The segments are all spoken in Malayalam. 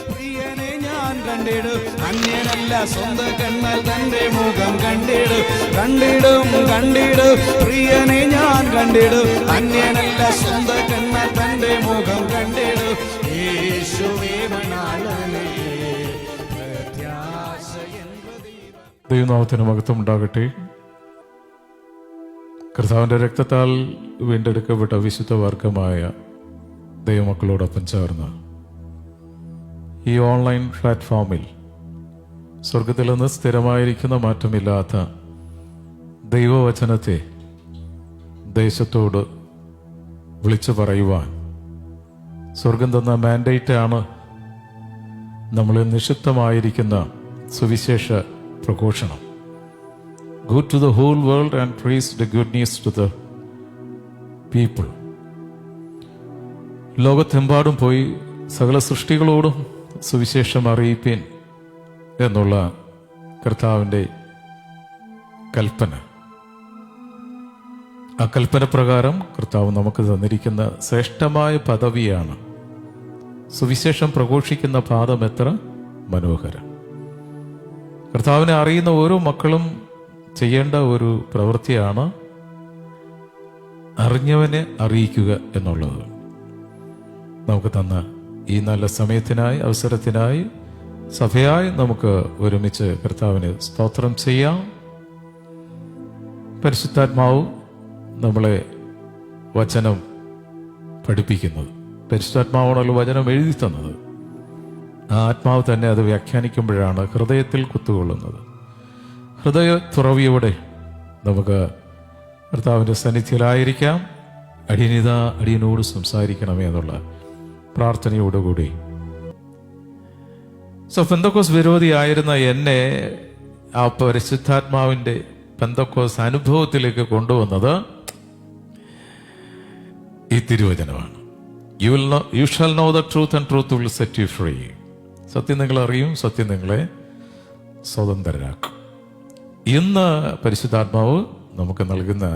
പ്രിയനെ ഞാൻ കണ്ടിടും, അന്യനല്ല സ്വന്തം കണ്ണാൽ തന്റെ മുഖം കണ്ടിടും. പ്രിയനെ ഞാൻ കണ്ടിടും, അന്യനല്ല സ്വന്തം കണ്ണാൽ തന്റെ മുഖം കണ്ടിടും. യേശുവേ മണാളനേ, ദൈവനാമത്തിന് മഹത്വം ഉണ്ടാകട്ടെ. കർത്താവിൻ്റെ രക്തത്താൽ വീണ്ടെടുക്കപ്പെട്ട വിശുദ്ധ വർഗമായ ദൈവമക്കളോടൊപ്പം ചേർന്ന് ഈ ഓൺലൈൻ പ്ലാറ്റ്ഫോമിൽ സ്വർഗത്തിൽ നിന്ന് സ്ഥിരമായിരിക്കുന്ന മാറ്റമില്ലാത്ത ദൈവവചനത്തെ ദേശത്തോട് വിളിച്ചു പറയുവാൻ സ്വർഗം തന്ന മാൻഡേറ്റാണ് നമ്മളിൽ നിക്ഷിപ്തമായിരിക്കുന്ന സുവിശേഷ പ്രഘോഷണം. Go to the whole world and preach the good news to the people. ലോകത്തെമ്പാടും പോയി സകല സൃഷ്ടികളോടും സുവിശേഷം അറിയിപ്പീൻ എന്നുള്ള കർത്താവിൻ്റെ കൽപ്പന. ആ കൽപ്പന പ്രകാരം കർത്താവ് നമുക്ക് തന്നിരിക്കുന്ന ശ്രേഷ്ഠമായ പദവിയാണ് സുവിശേഷം പ്രഘോഷിക്കുന്ന പാദം. എത്ര മനോഹരം! കർത്താവിനെ അറിയുന്ന ഓരോ മക്കളും ചെയ്യേണ്ട ഒരു പ്രവൃത്തിയാണ് അറിഞ്ഞവനെ അറിയിക്കുക എന്നുള്ളത്. നമുക്ക് തന്ന ഈ നല്ല സമയത്തിനായി, അവസരത്തിനായി, സഭയായി നമുക്ക് ഒരുമിച്ച് കർത്താവിന് സ്തോത്രം ചെയ്യാം. പരിശുദ്ധാത്മാവ് നമ്മളെ വചനം പഠിപ്പിക്കുന്നത്, പരിശുദ്ധാത്മാവാണല്ലോ വചനം എഴുതി തന്നത്. ആ ആത്മാവ് തന്നെ അത് വ്യാഖ്യാനിക്കുമ്പോഴാണ് ഹൃദയത്തിൽ കുത്തുകൊള്ളുന്നത്. ഹൃദയ തുറവിയോടെ നമുക്ക് കർത്താവിൻ്റെ സന്നിധിയിലായിരിക്കാം. അടിയനോട് സംസാരിക്കണമേ എന്നുള്ള പ്രാർത്ഥനയോടുകൂടി പെന്തക്കോസ് വിരോധിയായിരുന്ന എന്നെ ആ പരിശുദ്ധാത്മാവിൻ്റെ പെന്തക്കോസ് അനുഭവത്തിലേക്ക് കൊണ്ടുവന്നത് ഈ തിരുവചനമാണ്. You shall know the truth and truth will set you free. സത്യം നിങ്ങൾ അറിയും, സത്യം നിങ്ങളെ സ്വതന്ത്രരാക്കും. ഇന്ന് പരിശുദ്ധാത്മാവ് നമുക്ക് നൽകുന്ന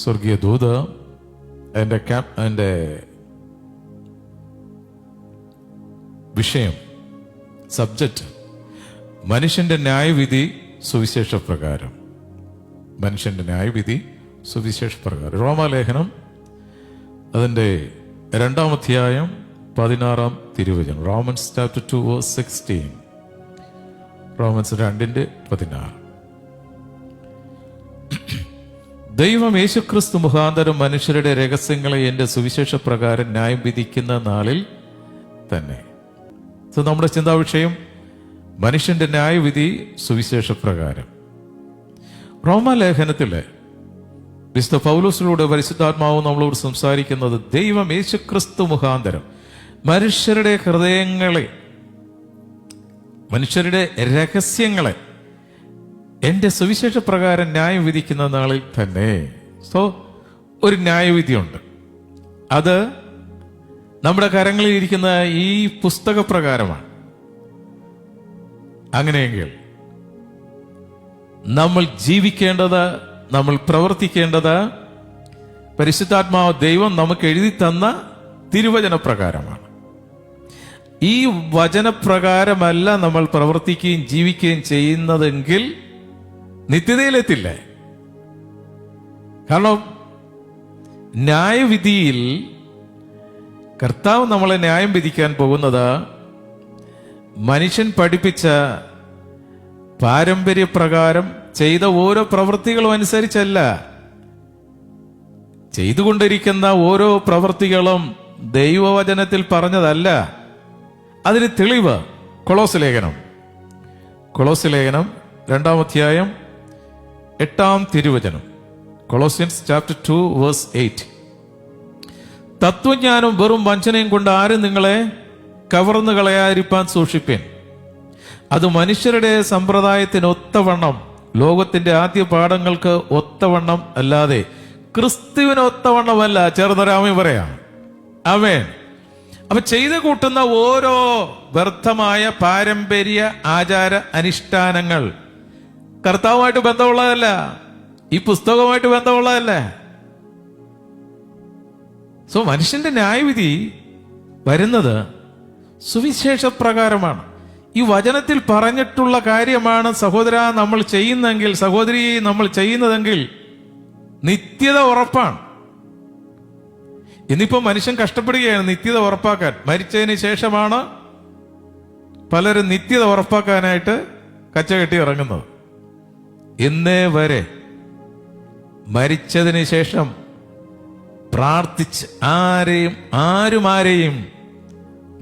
സ്വർഗീയ ദൂത്, എൻ്റെ വിഷയം, സബ്ജക്റ്റ്, മനുഷ്യന്റെ ന്യായവിധി സുവിശേഷ പ്രകാരം. മനുഷ്യന്റെ ന്യായവിധി സുവിശേഷ പ്രകാരം. റോമാലേഖനം അതിൻ്റെ 2-ാം അധ്യായം 16-ാം തിരുവചനം. Romance chapter 2 verse 16. റോമൻസ് 2:16. ദൈവം യേശുക്രിസ്തു മുഖാന്തരം മനുഷ്യരുടെ രഹസ്യങ്ങളെ എൻ്റെ സുവിശേഷ പ്രകാരം ന്യായം വിധിക്കുന്ന നാളിൽ തന്നെ. നമ്മുടെ ചിന്താ വിഷയം മനുഷ്യന്റെ ന്യായവിധി സുവിശേഷ പ്രകാരം. റോമാലേഖനത്തിലെ വിശുദ്ധ പൗലോസിലൂടെ പരിശുദ്ധാത്മാവ് നമ്മളോട് സംസാരിക്കുന്നത് ദൈവം യേശുക്രിസ്തു മുഖാന്തരം മനുഷ്യരുടെ ഹൃദയങ്ങളെ, മനുഷ്യരുടെ രഹസ്യങ്ങളെ എൻ്റെ സുവിശേഷ പ്രകാരം ന്യായം വിധിക്കുന്ന നാളിൽ തന്നെ. ഒരു ന്യായവിധിയുണ്ട്. അത് നമ്മുടെ കരങ്ങളിൽ ഇരിക്കുന്ന ഈ പുസ്തകപ്രകാരമാണ്. അങ്ങനെയെങ്കിൽ നമ്മൾ ജീവിക്കേണ്ടത്, നമ്മൾ പ്രവർത്തിക്കേണ്ടത് പരിശുദ്ധാത്മാവ് ദൈവം നമുക്ക് എഴുതി തന്ന തിരുവചന പ്രകാരമാണ്. ഈ വചനപ്രകാരമല്ല നമ്മൾ പ്രവർത്തിക്കുകയും ജീവിക്കുകയും ചെയ്യുന്നതെങ്കിൽ നിത്യതയിലെത്തില്ല. കാരണം ന്യായവിധിയിൽ കർത്താവ് നമ്മളെ ന്യായം വിധിക്കാൻ പോകുന്നത് മനുഷ്യൻ പഠിപ്പിച്ച പാരമ്പര്യപ്രകാരം ചെയ്ത ഓരോ പ്രവൃത്തികളും അനുസരിച്ചല്ല. ചെയ്തുകൊണ്ടിരിക്കുന്ന ഓരോ പ്രവൃത്തികളും ദൈവവചനത്തിൽ പറഞ്ഞതല്ല. അതിന് തെളിവ് കൊളോസ് ലേഖനം 2-ാം അധ്യായം 8-ാം തിരുവചനം. കൊളോസ്യൻസ് ചാപ്റ്റർ 2 verse 8. തത്വജ്ഞാനം വെറും വഞ്ചനയും കൊണ്ട് ആരും നിങ്ങളെ കവർന്നു കളയാതിരിപ്പാൻ സൂക്ഷിപ്പേൻ. അത് മനുഷ്യരുടെ സമ്പ്രദായത്തിന് ഒത്തവണ്ണം, ലോകത്തിന്റെ ആദ്യ പാഠങ്ങൾക്ക് ഒത്തവണ്ണം അല്ലാതെ ക്രിസ്തുവിന് ഒത്തവണ്ണമല്ല. ചേർന്നൊരാമി പറയാം. ആമേൻ. അപ്പൊ ചെയ്തു കൂട്ടുന്ന ഓരോ വ്യർത്ഥമായ പാരമ്പര്യ ആചാര അനുഷ്ഠാനങ്ങൾ കർത്താവുമായിട്ട് ബന്ധമുള്ളതല്ല, ഈ പുസ്തകവുമായിട്ട് ബന്ധമുള്ളതല്ല. മനുഷ്യന്റെ ന്യായവിധി വരുന്നത് സുവിശേഷപ്രകാരമാണ്. ഈ വചനത്തിൽ പറഞ്ഞിട്ടുള്ള കാര്യമാണ് സഹോദര നമ്മൾ ചെയ്യുന്നെങ്കിൽ, സഹോദരി നമ്മൾ ചെയ്യുന്നതെങ്കിൽ നിത്യത ഉറപ്പാണ്. ഇന്നിപ്പോ മനുഷ്യൻ കഷ്ടപ്പെടുകയാണ് നിത്യത ഉറപ്പാക്കാൻ. മരിച്ചതിന് ശേഷമാണ് പലരും നിത്യത ഉറപ്പാക്കാനായിട്ട് കച്ചകെട്ടി ഇറങ്ങുന്നത്. ഇന്നേ വരെ മരിച്ചതിന് ശേഷം പ്രാർത്ഥിച്ച് ആരും ആരെയും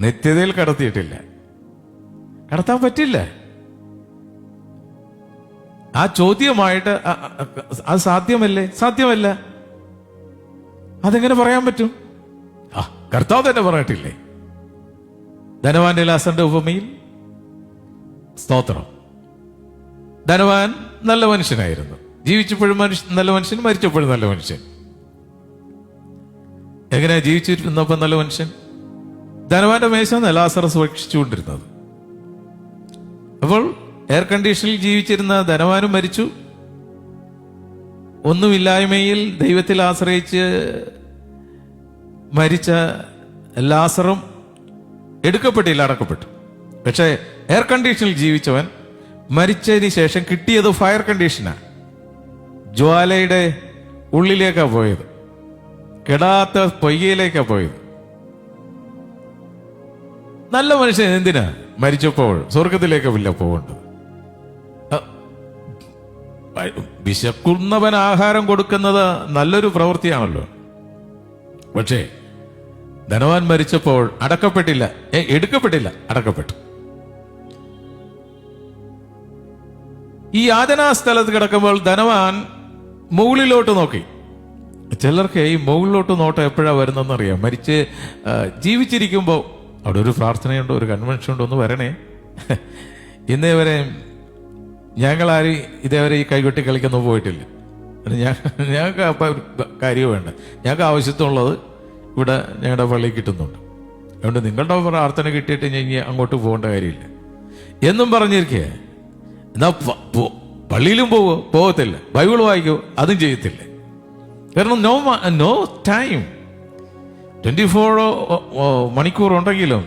നിത്യതയിൽ കടത്തിയിട്ടില്ല. കടത്താൻ പറ്റില്ല. ആ ചോദ്യമായിട്ട് അത് സാധ്യമല്ലേ? സാധ്യമല്ല. അതെങ്ങനെ പറയാൻ പറ്റും? കർത്താവ് തന്നെ പറഞ്ഞിട്ടില്ലേ ധനവാന്റെ ലാസറിന്റെ ഉപമയിൽ? സ്തോത്രം. ധനവാൻ നല്ല മനുഷ്യനായിരുന്നു. ജീവിച്ചപ്പോഴും നല്ല മനുഷ്യൻ, മരിച്ചപ്പോഴും നല്ല മനുഷ്യൻ. എങ്ങനെയാ ജീവിച്ചിരുന്നപ്പോ നല്ല മനുഷ്യൻ? ധനവാന്റെ മേശ ലാസറസ് ഭക്ഷിച്ചുകൊണ്ടിരുന്നത്. അപ്പോൾ എയർ കണ്ടീഷനിൽ ജീവിച്ചിരുന്ന ധനവാനും മരിച്ചു. ഒന്നുമില്ലായ്മയിൽ ദൈവത്തിൽ ആശ്രയിച്ച് മരിച്ച ലാസറും എടുക്കപ്പെട്ടില്ല, അടക്കപ്പെട്ടു. പക്ഷേ എയർ കണ്ടീഷനിൽ ജീവിച്ചവൻ മരിച്ചതിന് ശേഷം കിട്ടിയത് ഫയർ കണ്ടീഷനാണ്. ജ്വാലയുടെ ഉള്ളിലേക്കാ പോയത്, കെടാത്ത പൊയ്യയിലേക്കാ പോയത്. നല്ല മനുഷ്യൻ എന്തിനാ മരിച്ചപ്പോൾ സ്വർഗത്തിലേക്കല്ല പോകേണ്ടത്? വിശക്കുന്നവൻ ആഹാരം കൊടുക്കുന്നത് നല്ലൊരു പ്രവൃത്തിയാണല്ലോ. പക്ഷേ ധനവാൻ മരിച്ചപ്പോൾ അടക്കപ്പെട്ടില്ല, എടുക്കപ്പെട്ടില്ല, അടക്കപ്പെട്ടു. ഈ യാതനാ സ്ഥലത്ത് കിടക്കുമ്പോൾ ധനവാൻ മുകളിലോട്ട് നോക്കി. ചിലർക്ക് ഈ മുകളിലോട്ട് നോട്ടം എപ്പോഴാണ് വരുന്നതെന്നറിയാം. മരിച്ച് ജീവിച്ചിരിക്കുമ്പോൾ അവിടെ ഒരു പ്രാർത്ഥനയുണ്ട്, ഒരു കൺവെൻഷൻ ഉണ്ട്, ഒന്ന് വരണേ. ഇന്നേ വരെ ഞങ്ങളാരും ഇതേവരെ ഈ കൈകൊട്ടി കളിക്കൊന്നും പോയിട്ടില്ല. ഞങ്ങൾക്ക് കാര്യം വേണ്ട, ഞങ്ങൾക്ക് ആവശ്യത്തിനുള്ളത് ഇവിടെ ഞങ്ങളുടെ പള്ളിയിൽ കിട്ടുന്നുണ്ട്. അതുകൊണ്ട് നിങ്ങളുടെ പ്രാർത്ഥന കിട്ടിയിട്ട് ഞാൻ അങ്ങോട്ട് പോകേണ്ട കാര്യമില്ല എന്നും പറഞ്ഞിരിക്കുക. എന്നാ പള്ളിയിലും പോകത്തില്ല, ബൈബിൾ വായിക്കോ, അതും ചെയ്യത്തില്ല. കാരണം നോ ടൈം. 24 മണിക്കൂർ ഉണ്ടെങ്കിലും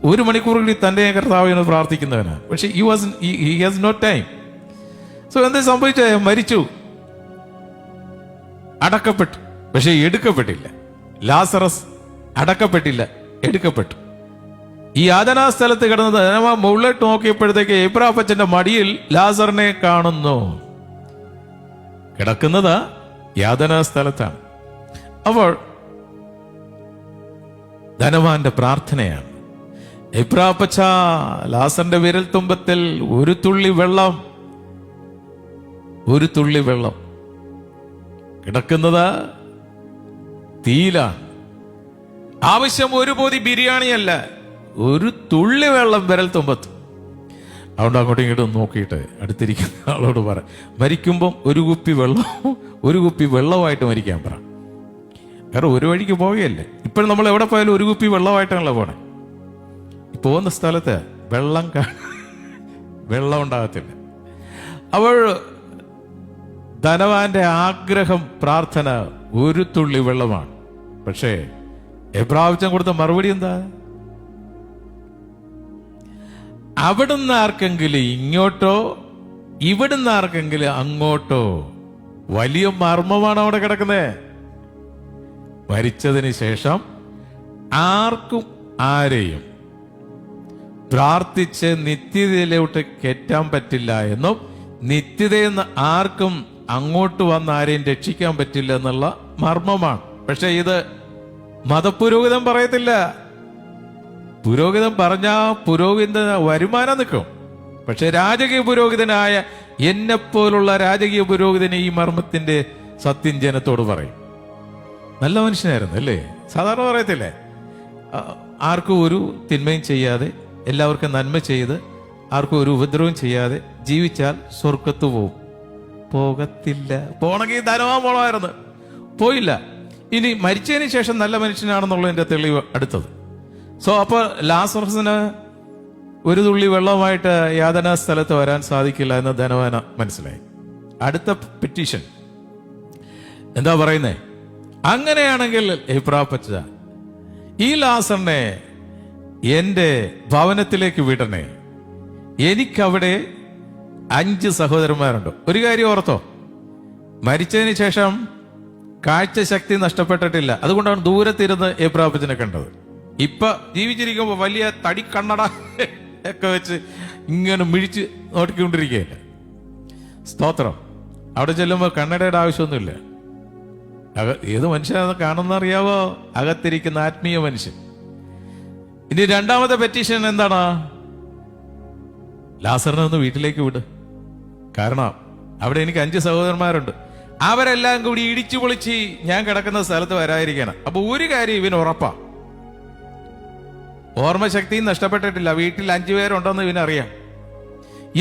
1 മണിക്കൂർ കൂടി തൻ്റെ കർത്താവിനെ പ്രാർത്ഥിക്കുന്നവനാണ്. പക്ഷെ he has no time. So എന്താ സംഭവിച്ച? മരിച്ചു, അടക്കപ്പെട്ടു, പക്ഷെ എടുക്കപ്പെട്ടില്ല. ലാസറസ് അടക്കപ്പെട്ടില്ല, എടുക്കപ്പെട്ടു. ഈ യാതനാ സ്ഥലത്ത് കിടന്നത് മുകളിലോട്ട് നോക്കിയപ്പോഴത്തേക്ക് എബ്രാപ്പച്ചന്റെ മടിയിൽ ലാസറിനെ കാണുന്നു. കിടക്കുന്നത് യാതനാ സ്ഥലത്താണ്. അപ്പോൾ ധനവാന്റെ പ്രാർത്ഥനയാണ്, എബ്രാപ്പച്ച ലാസറിന്റെ വിരൽ തുമ്പത്തിൽ ഒരു തുള്ളി വെള്ളം കിടക്കുന്നത് തീയിലാണ്. ആവശ്യം ഒരു പൊതി ബിരിയാണിയല്ല, ഒരു തുള്ളി വെള്ളം വിരൽ തുമ്പത്ത്. അതുകൊണ്ട് അങ്ങോട്ടും ഇങ്ങോട്ടും നോക്കിയിട്ട് അടുത്തിരിക്കുന്ന ആളോട് പറ, മരിക്കുമ്പം ഒരു കുപ്പി വെള്ളമായിട്ട് മരിക്കാൻ പറ. കാരണം ഒരു വഴിക്ക് പോവുകയല്ലേ. ഇപ്പോഴും നമ്മൾ എവിടെ പോയാലും ഒരു കുപ്പി വെള്ളമായിട്ടാണല്ലോ പോണേ. പോകുന്ന സ്ഥലത്ത് വെള്ളം ഉണ്ടാകത്തില്ല. അപ്പോൾ ധനവാന്റെ ആഗ്രഹം, പ്രാർത്ഥന ഒരു തുള്ളി വെള്ളമാണ്. പക്ഷേ എബ്രാഹിം കൊടുത്ത മറുപടി എന്താ? അവിടുന്ന് ആർക്കെങ്കിലും ഇങ്ങോട്ടോ ഇവിടുന്ന് ആർക്കെങ്കിലും അങ്ങോട്ടോ. വലിയ മർമ്മമാണ് അവിടെ കിടക്കുന്നത്. മരിച്ചതിന് ശേഷം ആർക്കും ആരെയും പ്രാർത്ഥിച്ച് നിത്യതയിലോട്ട് കയറ്റാൻ പറ്റില്ല എന്നും നിത്യതയിൽ നിന്ന് ആർക്കും അങ്ങോട്ട് വന്ന് ആരെയും രക്ഷിക്കാൻ പറ്റില്ല എന്നുള്ള മർമ്മമാണ്. പക്ഷെ ഇത് മതപുരോഹിതൻ പറയത്തില്ല. പുരോഹിതൻ പറഞ്ഞാ പുരോഹിത വരുമാനം നിൽക്കും. പക്ഷെ രാജകീയ പുരോഹിതനായ എന്നെപ്പോലുള്ള രാജകീയ പുരോഹിതന് ഈ മർമ്മത്തിന്റെ സത്യം ജനത്തോട് പറയും. നല്ല മനുഷ്യനായിരുന്നു അല്ലേ? സാധാരണ പറയത്തില്ലേ, ആർക്കും ഒരു തിന്മയും ചെയ്യാതെ എല്ലാവർക്കും നന്മ ചെയ്ത് ആർക്കും ഒരു ഉപദ്രവം ചെയ്യാതെ ജീവിച്ചാൽ സ്വർഗത്ത് പോകത്തില്ല. പോണെങ്കിൽ ധനവാൻ പോണമായിരുന്നു, പോയില്ല. ഇനി മരിച്ചതിന് ശേഷം നല്ല മനുഷ്യനാണെന്നുള്ളതിന്റെ തെളിവ് അടുത്തത്. സോ അപ്പോൾ ലാസറസിന് ഒരു തുള്ളി വെള്ളമായിട്ട് യാതനാ സ്ഥലത്ത് വരാൻ സാധിക്കില്ല എന്ന് ധനവാന മനസ്സിലായി. അടുത്ത പെറ്റീഷൻ എന്താ പറയുന്നേ? അങ്ങനെയാണെങ്കിൽ എബ്രാപ്പച്ച ഈ ലാസറിനെ എൻ്റെ ഭവനത്തിലേക്ക് വിടണേ. എനിക്കവിടെ 5 സഹോദരന്മാരുണ്ട്. ഒരു കാര്യം ഓർത്തോ, മരിച്ചതിന് ശേഷം കാഴ്ച ശക്തി നഷ്ടപ്പെട്ടിട്ടില്ല. അതുകൊണ്ടാണ് ദൂരത്തിരുന്ന് എബ്രാപ്പച്ചനെ കണ്ടത്. ഇപ്പൊ ജീവിച്ചിരിക്കുമ്പോ വലിയ തടിക്കണ്ണട ഒക്കെ വെച്ച് ഇങ്ങനെ മിഴിച്ച് നോക്കിക്കൊണ്ടിരിക്കുകയല്ല. സ്തോത്രം. അവിടെ ചെല്ലുമ്പോൾ കണ്ണടയുടെ ആവശ്യമൊന്നുമില്ല. ഏത് മനുഷ്യനാണെന്ന് കാണുന്നറിയാവോ? അകത്തിരിക്കുന്ന ആത്മീയ മനുഷ്യൻ. ഇനി രണ്ടാമത്തെ പെറ്റീഷൻ എന്താണ്? ലാസറിനെ ഒന്ന് വീട്ടിലേക്ക് വിട്. കാരണം അവിടെ എനിക്ക് 5 സഹോദരന്മാരുണ്ട്. അവരെല്ലാം കൂടി ഇടിച്ചു പൊളിച്ച് ഞാൻ കിടക്കുന്ന സ്ഥലത്ത് വരാതിരിക്കണം. അപ്പൊ ഒരു കാര്യം ഇവന് ഉറപ്പാ, ഓർമ്മശക്തിയും നഷ്ടപ്പെട്ടിട്ടില്ല. വീട്ടിൽ 5 പേരുണ്ടെന്ന് ഇവനറിയാം.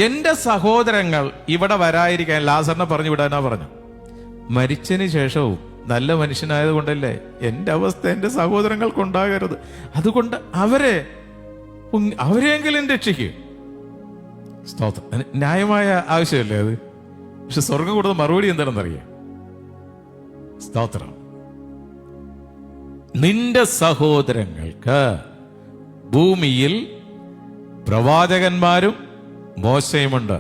എന്റെ സഹോദരങ്ങൾ ഇവിടെ വരാതിരിക്കാൻ ലാസറിനെ പറഞ്ഞു വിടാനാ പറഞ്ഞു. മരിച്ചതിന് ശേഷവും നല്ല മനുഷ്യനായത് കൊണ്ടല്ലേ എന്റെ അവസ്ഥ എന്റെ സഹോദരങ്ങൾക്കുണ്ടാകരുത്. അതുകൊണ്ട് അവരെയെങ്കിലും രക്ഷിക്കും. സ്തോത്രം. ന്യായമായ ആവശ്യമല്ലേ അത്? പക്ഷെ സ്വർഗം കൊടുത്ത മറുപടി എന്താണെന്നറിയാം. സ്തോത്രം. നിന്റെ സഹോദരങ്ങൾക്ക് ഭൂമിയിൽ പ്രവാചകന്മാരും മോശയുമുണ്ട്.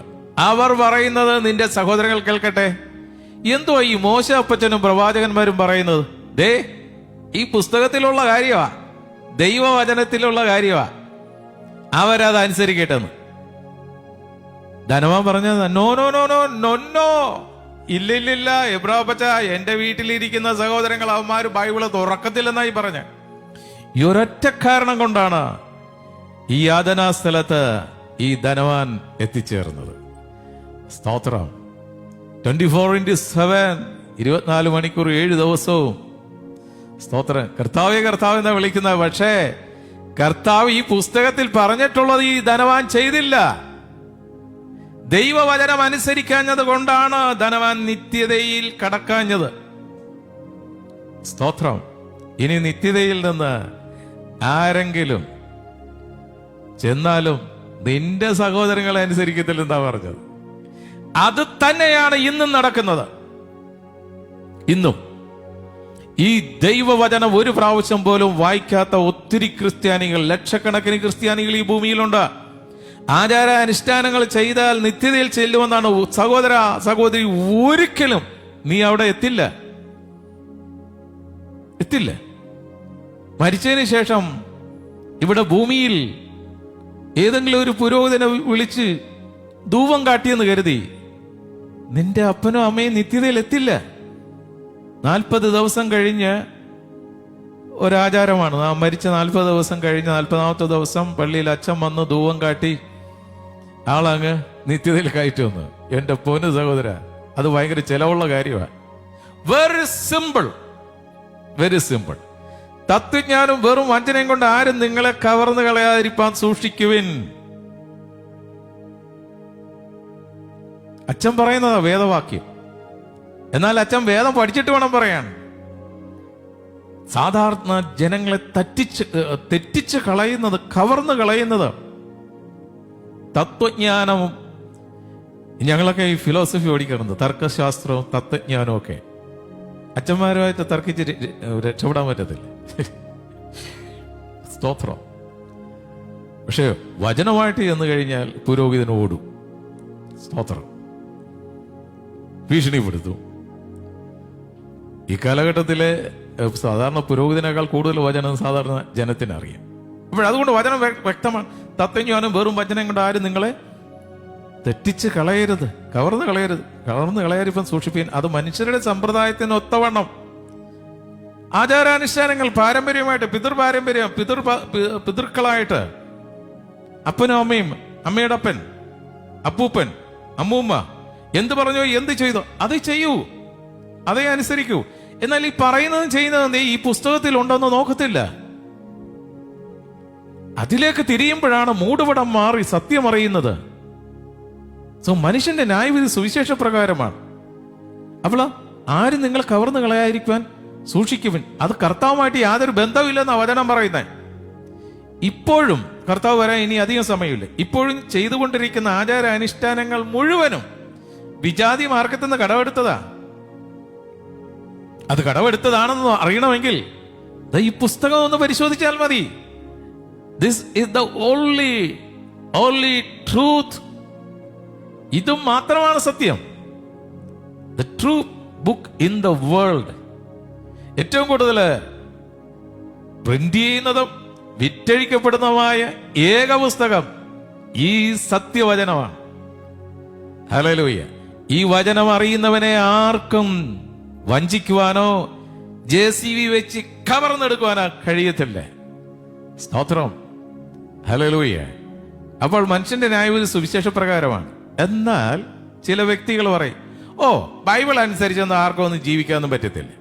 അവർ പറയുന്നത് നിന്റെ സഹോദരങ്ങൾ കേൾക്കട്ടെ. എന്തോ ഈ മോശ അപ്പച്ചനും പ്രവാചകന്മാരും പറയുന്നത്? ദേ, ഈ പുസ്തകത്തിലുള്ള കാര്യമാ, ദൈവവചനത്തിലുള്ള കാര്യമാ, അവരത് അനുസരിക്കട്ടെന്ന്. ധനവാൻ പറഞ്ഞത് no no no no no no, ഇല്ലില്ലില്ല എബ്രാപ്പച്ച, എന്റെ വീട്ടിലിരിക്കുന്ന സഹോദരങ്ങൾ അവന്മാര് ബൈബിള് തുറക്കത്തില്ലെന്നായി പറഞ്ഞ. ഈ ഒരൊറ്റ കാരണം കൊണ്ടാണ് ഈ യാതനാ സ്ഥലത്ത് ഈ ധനവാൻ എത്തിച്ചേർന്നത്. സ്തോത്രം. 24/7 24 മണിക്കൂർ 7 ദിവസവും സ്തോത്രം. കർത്താവേ കർത്താവ് എന്നാ വിളിക്കുന്നത്. പക്ഷേ കർത്താവ് ഈ പുസ്തകത്തിൽ പറഞ്ഞിട്ടുള്ളത് ഈ ധനവാൻ ചെയ്തില്ല. ദൈവവചനം അനുസരിക്കാഞ്ഞത് കൊണ്ടാണ് ധനവാൻ നിത്യതയിൽ കടക്കാഞ്ഞത്. സ്തോത്രം. ഇനി നിത്യതയിൽ നിന്ന് ആരെങ്കിലും ചെന്നാലും നിന്റെ സഹോദരങ്ങളെ അനുസരിക്കത്തില്ലെന്നാ പറഞ്ഞത്. അത് തന്നെയാണ് ഇന്നും നടക്കുന്നത്. ഇന്നും ഈ ദൈവവചനം ഒരു പ്രാവശ്യം പോലും വായിക്കാത്ത ഒത്തിരി ക്രിസ്ത്യാനികൾ, ലക്ഷക്കണക്കിന് ക്രിസ്ത്യാനികൾ ഈ ഭൂമിയിലുണ്ട്. ആചാര അനുഷ്ഠാനങ്ങൾ ചെയ്താൽ നിത്യതയിൽ ചെല്ലുമെന്നാണ്. സഹോദര സഹോദരി, ഒരിക്കലും നീ അവിടെ എത്തില്ല. മരിച്ചതിന് ശേഷം ഇവിടെ ഭൂമിയിൽ ഏതെങ്കിലും ഒരു പുരോഹിതനെ വിളിച്ച് ധൂപം കാട്ടിയെന്ന് കരുതി നിന്റെ അപ്പനും അമ്മയും നിത്യതയിൽ എത്തില്ല. 40 ദിവസം കഴിഞ്ഞ് ഒരാചാരമാണ്. ആ മരിച്ച 40 ദിവസം കഴിഞ്ഞ് 40ാമത്തെ ദിവസം പള്ളിയിൽ അച്ഛൻ വന്ന് ധൂപം കാട്ടി ആളങ്ങ് നിത്യതയിൽ കയറ്റി വന്നു. എന്റെ പൊന്നു സഹോദര, അത് ഭയങ്കര ചെലവുള്ള കാര്യമാണ്. Very simple, very simple. തത്വജ്ഞാനം വെറും വഞ്ചനയും കൊണ്ട് ആരും നിങ്ങളെ കവർന്നു കളയാതിരിപ്പാൻ സൂക്ഷിക്കുവിൻ. അച്ഛൻ പറയുന്നതാ വേദവാക്യം. എന്നാൽ അച്ഛൻ വേദം പഠിച്ചിട്ട് വേണം പറയാൻ. സാധാരണ ജനങ്ങളെ തെറ്റിച്ച് കളയുന്നത്, കവർന്നു കളയുന്നത് തത്വജ്ഞാനവും. ഞങ്ങളൊക്കെ ഈ ഫിലോസഫി പഠിക്കുന്നത്, തർക്കശാസ്ത്രവും തത്വജ്ഞാനവും ഒക്കെ. അച്ഛന്മാരുമായിട്ട് തർക്കിച്ച് രക്ഷപ്പെടാൻ പറ്റത്തില്ല. സ്തോത്രം. പക്ഷെ വചനമായിട്ട് ചെന്ന് കഴിഞ്ഞാൽ പുരോഹിതൻ ഓടും. സ്തോത്രം. ഭീഷണിപ്പെടുത്തും. ഈ കാലഘട്ടത്തിലെ സാധാരണ പുരോഹിതനേക്കാൾ കൂടുതൽ വചനം സാധാരണ ജനത്തിനറിയാം. അതുകൊണ്ട് വചനം വ്യക്തമാണ്. തത്വജ്ഞാനം വെറും വചനം കൊണ്ട് ആരും നിങ്ങളെ തെറ്റിച്ച് കളയരുത്, കവർന്ന് കളയരുപ്പം സൂക്ഷിപ്പീൻ. അത് മനുഷ്യരുടെ സമ്പ്രദായത്തിന് ഒത്തവണ്ണം ആചാരാനുഷ്ഠാനങ്ങൾ പാരമ്പര്യമായിട്ട്, പിതൃക്കളായിട്ട് അപ്പനും അമ്മയും, അമ്മയുടെ അപ്പൻ, അപ്പൂപ്പൻ, അമ്മൂമ്മ എന്ത് പറഞ്ഞോ എന്ത് ചെയ്തോ അത് ചെയ്യൂ, അതേ അനുസരിക്കൂ. എന്നാൽ ഈ പറയുന്നതും ചെയ്യുന്നതും ഈ പുസ്തകത്തിൽ ഉണ്ടെന്ന് നോക്കത്തില്ല. അതിലേക്ക് തിരിയുമ്പോഴാണ് മൂടുപടം മാറി സത്യം അറിയുന്നത്. മനുഷ്യന്റെ ന്യായവിധി സുവിശേഷ പ്രകാരമാണ്. അപ്പോൾ ആരും നിങ്ങളെ കവർന്നു കളയാതിരിക്കുവാൻ സൂക്ഷിക്കുവിൻ. അത് കർത്താവുമായിട്ട് യാതൊരു ബന്ധമില്ലെന്നാണ് വചനം പറയുന്നത്. ഇപ്പോഴും കർത്താവ് വരാൻ ഇനി അധികം സമയമില്ല. ഇപ്പോഴും ചെയ്തുകൊണ്ടിരിക്കുന്ന ആചാര അനുഷ്ഠാനങ്ങൾ മുഴുവനും വിജാതി മാർക്കത്തിൽ നിന്ന് കടമെടുത്തതാ. അത് കടമെടുത്തതാണെന്ന് അറിയണമെങ്കിൽ ഈ പുസ്തകം ഒന്ന് പരിശോധിച്ചാൽ മതി. This is the only truth. ഇതും മാത്രമാണ് സത്യം. The true book in the world. ഏറ്റവും കൂടുതൽ പ്രിന്റ് ചെയ്യുന്നതും വിറ്റഴിക്കപ്പെടുന്നതുമായ ഏക പുസ്തകം ഈ സത്യവചനമാണ്. ഹല്ലേലൂയ. ഈ വചനം അറിയുന്നവനെ ആർക്കും വഞ്ചിക്കുവാനോ JCB വെച്ച് കവർന്നെടുക്കുവാനോ കഴിയത്തില്ല. സ്തോത്രം. ഹല്ലേലൂയ. അപ്പോൾ മനുഷ്യന്റെ ന്യായവിധി സുവിശേഷ പ്രകാരമാണ്. എന്നാൽ ചില വ്യക്തികൾ പറയും, ബൈബിൾ അനുസരിച്ചൊന്നും ആർക്കും ഒന്നും ജീവിക്കാനൊന്നും പറ്റത്തില്ല.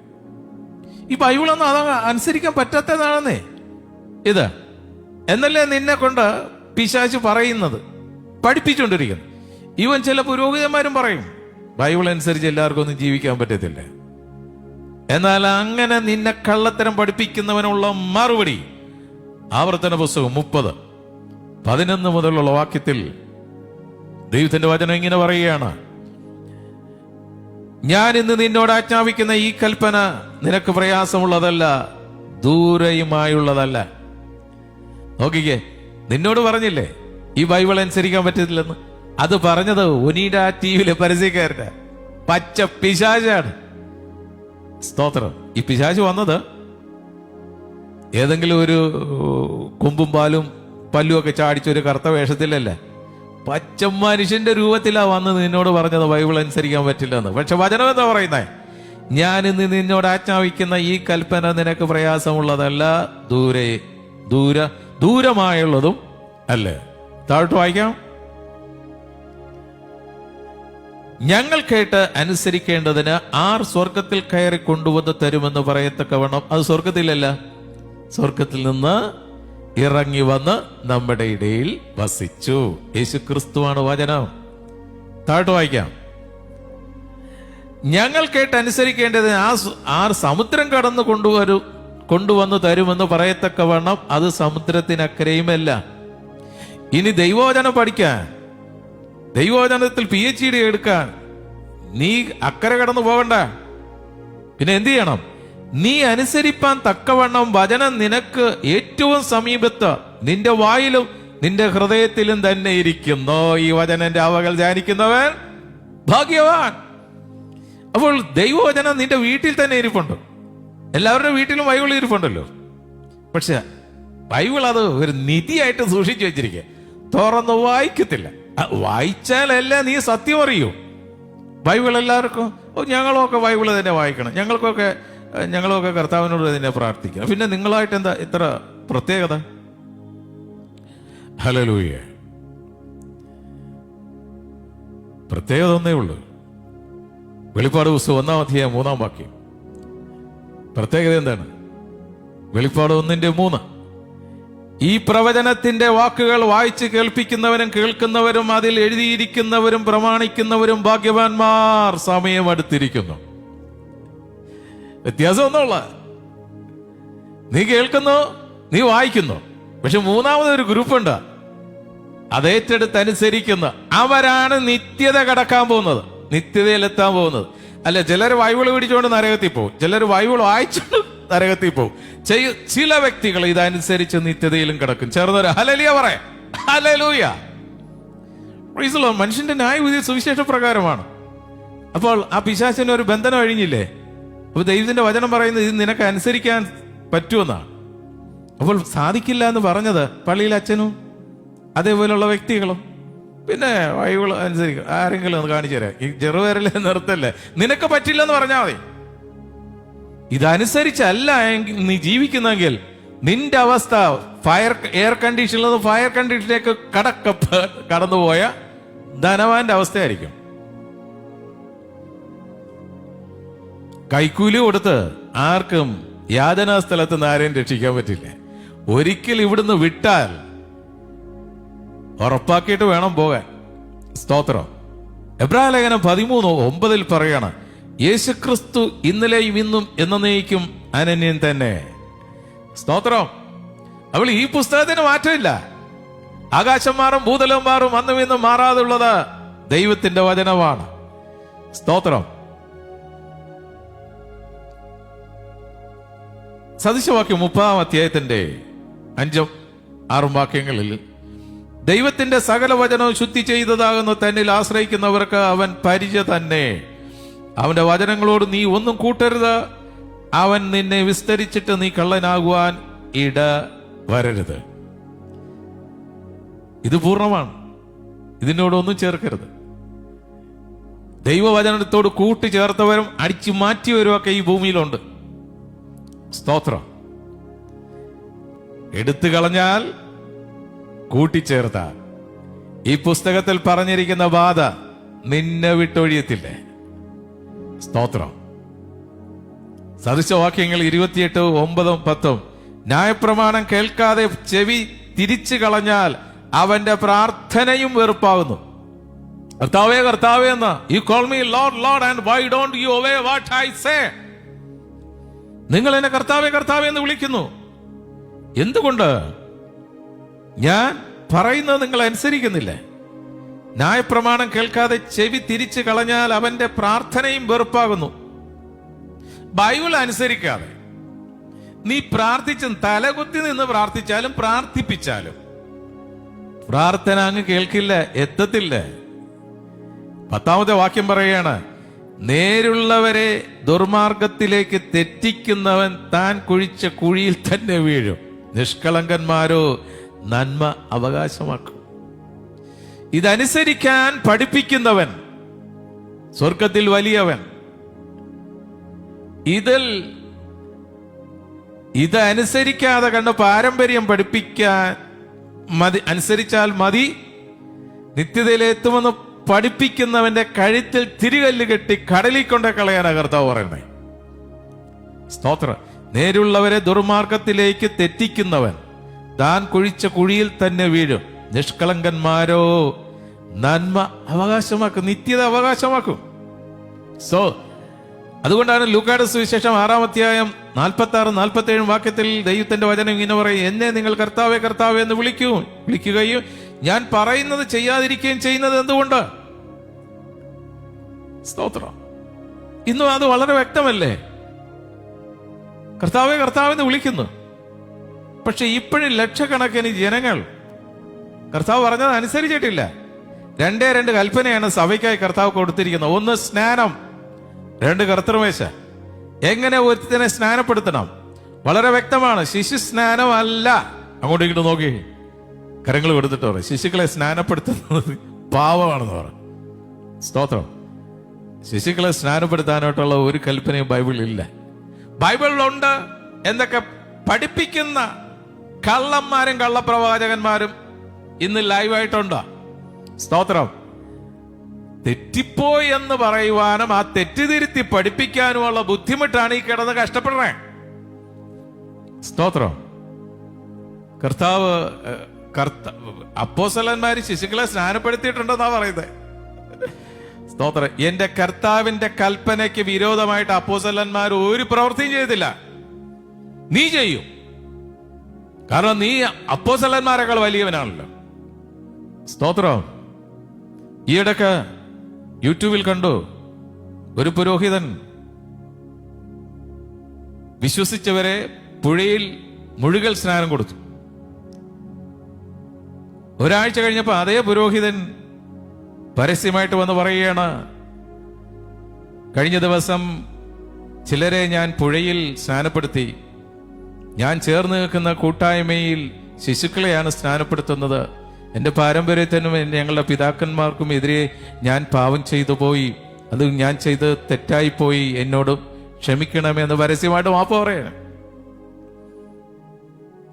ഈ ബൈബിളൊന്നും അത് അനുസരിക്കാൻ പറ്റാത്തതാണെന്നേ ഇത് എന്നല്ലേ നിന്നെ കൊണ്ട് പിശാച് പറയുന്നത്, പഠിപ്പിച്ചുകൊണ്ടിരിക്കുന്നു. ഈവൻ ചില പുരോഹിതന്മാരും പറയും ബൈബിൾ അനുസരിച്ച് എല്ലാവർക്കും ഒന്നും ജീവിക്കാൻ പറ്റത്തില്ല. എന്നാൽ അങ്ങനെ നിന്നെ കള്ളത്തരം പഠിപ്പിക്കുന്നവനുള്ള മറുപടി ആവർത്തന പുസ്തകം 30:11 മുതലുള്ള വാക്യത്തിൽ ദൈവത്തിന്റെ വചനം ഇങ്ങനെ പറയുകയാണ്: ഞാൻ ഇന്ന് നിന്നോട് ആജ്ഞാപിക്കുന്ന ഈ കൽപ്പന നിനക്ക് പ്രയാസമുള്ളതല്ല, ദൂരയുമായുള്ളതല്ല. നോക്കിക്കേ, നിന്നോട് പറഞ്ഞില്ലേ ഈ ബൈബിൾ അനുസരിക്കാൻ പറ്റത്തില്ലെന്ന്? അത് പറഞ്ഞത് ഒനീഡ TVയിലെ പരസ്യക്കാരുടെ പച്ച പിശാചാണ്. സ്തോത്രം. ഈ പിശാച് വന്നത് ഏതെങ്കിലും ഒരു കൊമ്പും പാലും പല്ലും ഒക്കെ ചാടിച്ചൊരു കറുത്ത വേഷത്തിലല്ല, പച്ച മനുഷ്യന്റെ രൂപത്തിലാ വന്ന് നിന്നോട് പറഞ്ഞത് ബൈബിൾ അനുസരിക്കാൻ പറ്റില്ലെന്ന്. പക്ഷെ വചനം എന്താ പറയുന്നേ? ഞാൻ ഇന്ന് നിന്നോട് ആജ്ഞാപിക്കുന്ന ഈ കൽപ്പന നിനക്ക് പ്രയാസമുള്ളതല്ല, ദൂരമായുള്ളതും അല്ലേ. താഴോട്ട് വായിക്കാം. ഞങ്ങൾ കേട്ട് അനുസരിക്കേണ്ടതിന് ആർ സ്വർഗത്തിൽ കയറി കൊണ്ടുവന്ന് തരുമെന്ന് പറയത്തക്കവണ്ണം. അത് സ്വർഗത്തിലല്ല, സ്വർഗത്തിൽ നിന്ന് ഇറങ്ങി വന്ന് നമ്മുടെ ഇടയിൽ വസിച്ചു. യേശുക്രിസ്തുവാണ് വചനം. താഴോട്ട് വായിക്കാം. ഞങ്ങൾ കേട്ട് അനുസരിക്കേണ്ടതിന് ആർ സമുദ്രം കടന്നു കൊണ്ടുവന്ന് തരുമെന്ന് പറയത്തക്കവണ്ണം. അത് സമുദ്രത്തിനക്കരയുമല്ല. ഇനി ദൈവവചനം പഠിക്കാൻ, ദൈവവചനത്തിൽ PhD എടുക്കാൻ നീ അക്കരെ കടന്നു പോകണ്ട. പിന്നെ എന്ത് ചെയ്യണം? നീ അനുസരിപ്പാൻ തക്കവണ്ണം വചനം നിനക്ക് ഏറ്റവും സമീപത്ത് നിന്റെ വായിലും നിന്റെ ഹൃദയത്തിലും തന്നെ ഇരിക്കുന്നു. ഈ വചനന്റെ അവകൾ ധ്യാനിക്കുന്നവൻ ഭാഗ്യവാൻ. അപ്പോൾ ദൈവവചനം നിന്റെ വീട്ടിൽ തന്നെ ഇരിപ്പുണ്ട്. എല്ലാവരുടെ വീട്ടിലും ബൈബിൾ ഇരിപ്പുണ്ടല്ലോ. പക്ഷെ ബൈബിൾ അത് ഒരു നിധിയായിട്ട് സൂക്ഷിച്ചു വെച്ചിരിക്കുക, തുറന്ന് വായിക്കത്തില്ല. വായിച്ചാലല്ല നീ സത്യം അറിയൂ. ബൈബിൾ എല്ലാവർക്കും ഞങ്ങളൊക്കെ ബൈബിൾ തന്നെ വായിക്കണം, ഞങ്ങളൊക്കെ കർത്താവിനോട് തന്നെ പ്രാർത്ഥിക്കണം. പിന്നെ നിങ്ങളായിട്ട് എന്താ ഇത്ര പ്രത്യേകത? ഹല്ലേലൂയ. പ്രത്യേകത ഒന്നേ ഉള്ളൂ. വെളിപ്പാട് പുസ്തകം 1-ാം അധ്യായം 3-ാം വാക്യം. പ്രത്യേകത എന്താണ്? വെളിപ്പാട് 1:3. ഈ പ്രവചനത്തിന്റെ വാക്കുകൾ വായിച്ച് കേൾപ്പിക്കുന്നവരും കേൾക്കുന്നവരും അതിൽ എഴുതിയിരിക്കുന്നവരും പ്രമാണിക്കുന്നവരും ഭാഗ്യവാന്മാർ, സമയം അടുത്തിരിക്കുന്നു. വ്യത്യാസം ഒന്നുമില്ല. നീ കേൾക്കുന്നു, നീ വായിക്കുന്നു. പക്ഷെ മൂന്നാമതൊരു ഗ്രൂപ്പുണ്ട്, അത് ഏറ്റെടുത്ത് അനുസരിക്കുന്ന അവരാണ് നിത്യത കടക്കാൻ പോകുന്നത്, നിത്യതയിലെത്താൻ പോകുന്നത്. അല്ല, ചിലർ ബൈബിൾ പിടിച്ചുകൊണ്ട് നരകത്തിൽ പോകും, ചിലർ ബൈബിൾ വായിച്ചുകൊണ്ട് നരകത്തിൽ പോകും. ചില വ്യക്തികൾ ഇതനുസരിച്ച് നിത്യതയിലും കിടക്കും. ചേർന്നൊരു ഹല്ലേലൂയ പറയാം. ഹല്ലേലൂയ. Praise the Lord. മനുഷ്യന്റെ ന്യായവിധി സുവിശേഷ പ്രകാരമാണ്. അപ്പോൾ ആ പിശാചിന് ഒരു ബന്ധനം കഴിഞ്ഞില്ലേ? അപ്പൊ ദൈവത്തിന്റെ വചനം പറയുന്നത് ഇത് നിനക്ക് അനുസരിക്കാൻ പറ്റുമെന്നാണ്. അപ്പോൾ സാധിക്കില്ല എന്ന് പറഞ്ഞത് പള്ളിയിലെ അച്ഛനും അതേപോലെയുള്ള വ്യക്തികളും. പിന്നെ ബൈബിൾ അനുസരിക്കും. ആരെങ്കിലും ഒന്ന് കാണിച്ചു തരാം. ഈ ചെറുപേരല്ലേ നിർത്തല്ലേ, നിനക്ക് പറ്റില്ലെന്ന് പറഞ്ഞാൽ മതി. ഇതനുസരിച്ചല്ല നീ ജീവിക്കുന്നെങ്കിൽ നിന്റെ അവസ്ഥ എയർ കണ്ടീഷനിൽ നിന്ന് ഫയർ കണ്ടീഷനിലേക്ക് കടന്നുപോയ ധനവാന്റെ അവസ്ഥയായിരിക്കും. കൈക്കൂലി കൊടുത്ത് ആർക്കും യാതനാ സ്ഥലത്ത് നിന്ന് ആരെയും രക്ഷിക്കാൻ പറ്റില്ല. ഒരിക്കൽ ഇവിടുന്ന് വിട്ടാൽ ഉറപ്പാക്കിയിട്ട് വേണം പോകാൻ. സ്തോത്രം. എബ്രായ ലേഖനം 13:9 പറയാണ്, യേശുക്രിസ്തു ഇന്നലെയും ഇന്നും എന്നേക്കും അനന്യൻ തന്നെ. സ്തോത്രം. അവൾ ഈ പുസ്തകത്തിന് മാറ്റമില്ല. ആകാശം മാറും, ഭൂതലം മാറും, അന്നും ഇന്നും മാറാതുള്ളത് ദൈവത്തിന്റെ വചനമാണ്. സ്തോത്രം. സദൃശവാക്യം 30-ാം അധ്യായത്തിന്റെ 5-ഉം 6-ഉം വാക്യങ്ങളിൽ ദൈവത്തിന്റെ സകല വചനവും ശുദ്ധി ചെയ്തതാകുന്ന തന്നിൽ ആശ്രയിക്കുന്നവർക്ക് അവൻ പരിച തന്നെ. അവന്റെ വചനങ്ങളോട് നീ ഒന്നും കൂട്ടരുത്. അവൻ നിന്നെ വിസ്തരിച്ചിട്ട് നീ കള്ളനാകുവാൻ ഇട വരരുത്. ഇത് പൂർണ്ണമാണ്. ഇതിനോടൊന്നും ചേർക്കരുത്. ദൈവവചനത്തോട് കൂട്ടിച്ചേർത്തവരും അടിച്ചു മാറ്റിയവരും ഒക്കെ ഈ ഭൂമിയിലുണ്ട്. സ്തോത്രം. എടുത്തു കളഞ്ഞാൽ കൂട്ടിച്ചേർത്താൽ ഈ പുസ്തകത്തിൽ പറഞ്ഞിരിക്കുന്ന ബാധ നിന്നെ വിട്ടൊഴിയത്തില്ലേ? സ്തോത്രം. സദൃശവാക്യങ്ങൾ 28:9-10 ന്യായപ്രമാണം കേൾക്കാതെ ചെവി തിരിച്ചു കളഞ്ഞാൽ അവന്റെ പ്രാർത്ഥനയും വെറുപ്പാകുന്നു. കർത്താവേ കർത്താവേ എന്ന് you call me Lord Lord and why don't you obey what I say. നിങ്ങൾ എന്നെ കർത്താവേ കർത്താവേ എന്ന് വിളിക്കുന്നു. എന്തുകൊണ്ട്? ഞാൻ പറയുന്നത് നിങ്ങൾ അനുസരിക്കുന്നില്ലേ? ന്യായപ്രമാണം കേൾക്കാതെ ചെവി തിരിച്ചു കളഞ്ഞാൽ അവന്റെ പ്രാർത്ഥനയും വെറുപ്പാകുന്നു. ബൈബിൾ അനുസരിക്കാതെ നീ പ്രാർത്ഥിച്ചും തലകുത്തി നിന്ന് പ്രാർത്ഥിച്ചാലും പ്രാർത്ഥിപ്പിച്ചാലും പ്രാർത്ഥന അങ്ങ് കേൾക്കില്ല, എത്തത്തില്ല. 10-ാമത്തെ വാക്യം പറയുകയാണ്, നേരുള്ളവരെ ദുർമാർഗത്തിലേക്ക് തെറ്റിക്കുന്നവൻ താൻ കുഴിച്ച കുഴിയിൽ തന്നെ വീഴും. നിഷ്കളങ്കന്മാരോ നന്മ അവകാശമാക്കും. ഇതനുസരിക്കാൻ പഠിപ്പിക്കുന്നവൻ സ്വർഗത്തിൽ വലിയവൻ. ഇതനുസരിക്കാതെ കണ്ട് പാരമ്പര്യം പഠിപ്പിക്കാൻ അനുസരിച്ചാൽ മതി, നിത്യതയിലെത്തുമെന്ന് പഠിപ്പിക്കുന്നവന്റെ കഴുത്തിൽ തിരികല്ല് കെട്ടി കടലിൽ കൊണ്ട് കളയാനാ കർത്താവ് പറയുന്നത്. സ്തോത്രം. നേരുള്ളവരെ ദുർമാർഗത്തിലേക്ക് തെറ്റിക്കുന്നവൻ താൻ കുഴിച്ച കുഴിയിൽ തന്നെ വീഴും. നിഷ്കളങ്കന്മാരോ നന്മ അവകാശമാക്കും, നിത്യത അവകാശമാക്കും. അതുകൊണ്ടാണ് ലൂക്കായുടെ സുവിശേഷം 6-ാം അധ്യായം 46-47 വാക്യത്തിൽ ദൈവത്തിന്റെ വചനം ഇങ്ങനെ പറയും, എന്നെ നിങ്ങൾ കർത്താവേ കർത്താവേ എന്ന് വിളിക്കുകയും ഞാൻ പറയുന്നത് ചെയ്യാതിരിക്കുകയും ചെയ്യുന്നത് എന്തുകൊണ്ട്? സ്തോത്രം. ഇന്നും അത് വളരെ വ്യക്തമല്ലേ? കർത്താവേ കർത്താവെന്ന് വിളിക്കുന്നു. പക്ഷെ ഇപ്പോഴും ലക്ഷക്കണക്കിന് ജനങ്ങൾ കർത്താവ് പറഞ്ഞത് അനുസരിച്ചിട്ടില്ല. 2 കൽപ്പനയാണ് സഭയ്ക്കായി കർത്താവ് കൊടുത്തിരിക്കുന്നത്. 1 സ്നാനം, 2 കർത്തൃമേശ. എങ്ങനെ ഒരുത്തിനെ സ്നാനപ്പെടുത്തണം? വളരെ വ്യക്തമാണ്. ശിശു സ്നാനം അല്ല. അങ്ങോട്ട് ഇങ്ങോട്ട് നോക്കി കരങ്ങൾ കൊടുത്തിട്ട് പറയും, ശിശുക്കളെ സ്നാനപ്പെടുത്തുന്നത് പാവമാണെന്ന് പറയും. സ്തോത്രം. ശിശുക്കളെ സ്നാനപ്പെടുത്താനായിട്ടുള്ള ഒരു കൽപ്പനയും ബൈബിളിലില്ല. ബൈബിളിലുണ്ട് എന്തൊക്കെ പഠിപ്പിക്കുന്ന കള്ളന്മാരും കള്ളപ്രവാചകന്മാരും ഇന്ന് ലൈവായിട്ടുണ്ട്. സ്തോത്രം. തെറ്റിപ്പോയി എന്ന് പറയുവാനും ആ തെറ്റിതിരുത്തി പഠിപ്പിക്കാനുമുള്ള ബുദ്ധിമുട്ടാണ് ഈ കിടന്ന് കഷ്ടപ്പെടുന്നേ. സ്തോത്രം. അപ്പോസ്തലന്മാര് ശിശുക്കളെ സ്നാനപ്പെടുത്തിയിട്ടുണ്ടെന്നാ പറയുന്നത്. സ്തോത്രം. എന്റെ കർത്താവിന്റെ കൽപ്പനയ്ക്ക് വിരോധമായിട്ട് അപ്പോസ്തലന്മാർ ഒരു പ്രവൃത്തിയും ചെയ്തില്ല. നീ ചെയ്യും, കാരണം നീ അപ്പോസ്തലന്മാരെക്കാൾ വലിയവനാണല്ലോ. സ്തോത്രം. ഈയിടക്ക് യൂട്യൂബിൽ കണ്ടു, ഒരു പുരോഹിതൻ വിശ്വസിച്ചവരെ പുഴയിൽ മുഴുകൽ സ്നാനം കൊടുത്തു. ഒരാഴ്ച കഴിഞ്ഞപ്പോൾ അതേ പുരോഹിതൻ പരസ്യമായിട്ട് വന്ന് പറയുകയാണ്, കഴിഞ്ഞ ദിവസം ചിലരെ ഞാൻ പുഴയിൽ സ്നാനപ്പെടുത്തി. ഞാൻ ചേർന്ന് നിൽക്കുന്ന കൂട്ടായ്മയിൽ ശിശുക്കളെയാണ് സ്നാനപ്പെടുത്തുന്നത്. എൻ്റെ പാരമ്പര്യത്തിനും ഞങ്ങളുടെ പിതാക്കന്മാർക്കും എതിരെ ഞാൻ പാപം ചെയ്തു പോയി. അത് ഞാൻ ചെയ്ത് തെറ്റായിപ്പോയി, എന്നോട് ക്ഷമിക്കണമെന്ന് പരസ്യമായിട്ട് മാപ്പ് പറയണം.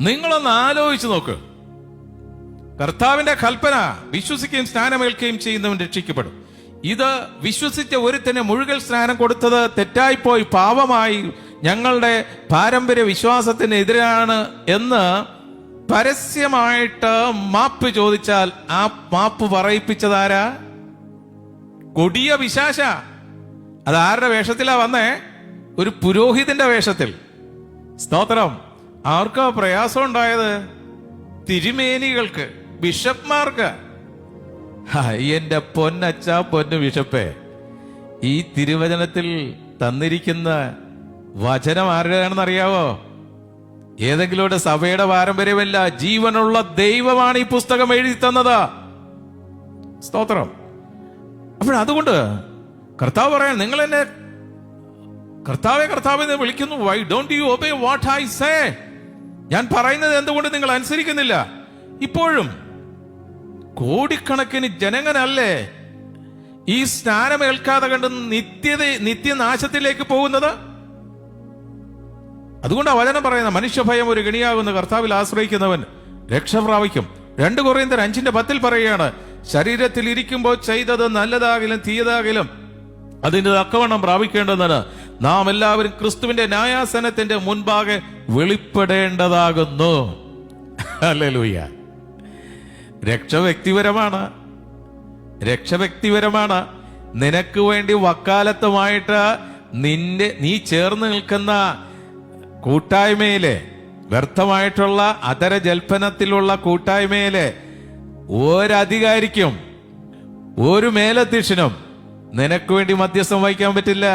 നിങ്ങളൊന്ന് ആലോചിച്ച് നോക്ക്. കർത്താവിന്റെ കൽപ്പന വിശ്വസിക്കുകയും സ്നാനമേൽക്കുകയും ചെയ്യുന്നവൻ രക്ഷിക്കപ്പെടും. ഇത് വിശ്വസിച്ച ഒരുത്തന്നെ മുഴുകൽ സ്നാനം കൊടുത്തത് തെറ്റായിപ്പോയി, പാപമായി, ഞങ്ങളുടെ പാരമ്പര്യ വിശ്വാസത്തിനെതിരാണ് എന്ന് പരസ്യമായിട്ട് മാപ്പ് ചോദിച്ചാൽ ആ മാപ്പ് പറയിപ്പിച്ചതാരാ? കൊടിയ പിശാച. അതാരുടെ വേഷത്തിലാ വന്നേ? ഒരു പുരോഹിതന്റെ വേഷത്തിൽ. സ്തോത്രം. ആർക്കാ പ്രയാസം ഉണ്ടായത്? തിരുമേനികൾക്ക്, ബിഷപ്പ്മാർക്ക്. എന്റെ പൊന്നച്ച, പൊന്നു ബിഷപ്പേ, ഈ തിരുവചനത്തിൽ തന്നിരിക്കുന്ന വചനം ആരുടെയാണെന്ന് അറിയാവോ? ഏതെങ്കിലും ഒരു സഭയുടെ പാരമ്പര്യമല്ല. ജീവനുള്ള ദൈവമാണ് ഈ പുസ്തകം എഴുതി തന്നത്. സ്തോത്രം. അപ്പോഴതുകൊണ്ട് കർത്താവ് പറയാൻ, നിങ്ങൾ എന്നെ കർത്താവെ കർത്താവെ എന്ന് വിളിക്കുന്നു. Why don't you obey what I say? ഞാൻ പറയുന്നത് എന്തുകൊണ്ട് നിങ്ങൾ അനുസരിക്കുന്നില്ല? ഇപ്പോഴും കോടിക്കണക്കിന് ജനങ്ങളല്ലേ ഈ സ്നാനമേൽക്കാതെ കണ്ട് നിത്യനാശത്തിലേക്ക് പോകുന്നത്. അതുകൊണ്ടാണ് വചനം പറയുന്നത്, മനുഷ്യഭയം ഒരു ഗണിയാകുന്ന കർത്താവിൽ ആശ്രയിക്കുന്നവൻ രക്ഷ പ്രാപിക്കും. 2 കൊറിന്ത്യർ 5:10 പറയുകയാണ്, ശരീരത്തിൽ ഇരിക്കുമ്പോൾ ചെയ്തത് നല്ലതാകിലും തീയതാകിലും അതിന്റെ തക്കവണ്ണം പ്രാപിക്കേണ്ടതാണ്. നാം എല്ലാവരും ക്രിസ്തുവിന്റെ ന്യായാസനത്തിന്റെ മുൻപാകെ വെളിപ്പെടേണ്ടതാകുന്നു. ഹല്ലേലൂയ. രക്ഷ വ്യക്തിപരമാണ്. രക്ഷ വ്യക്തിപരമാണ്. നിനക്ക് വേണ്ടി വക്കാലത്തുമായിട്ട് നീ ചേർന്ന് നിൽക്കുന്ന കൂട്ടായ്മയിലെ, വ്യർത്ഥമായിട്ടുള്ള അതര ജൽപ്പനത്തിലുള്ള കൂട്ടായ്മയിലെ ഒരധികാരിക്കും ഒരു മേലധ്യക്ഷനും നിനക്ക് വേണ്ടി മധ്യസ്ഥം വഹിക്കാൻ പറ്റില്ല.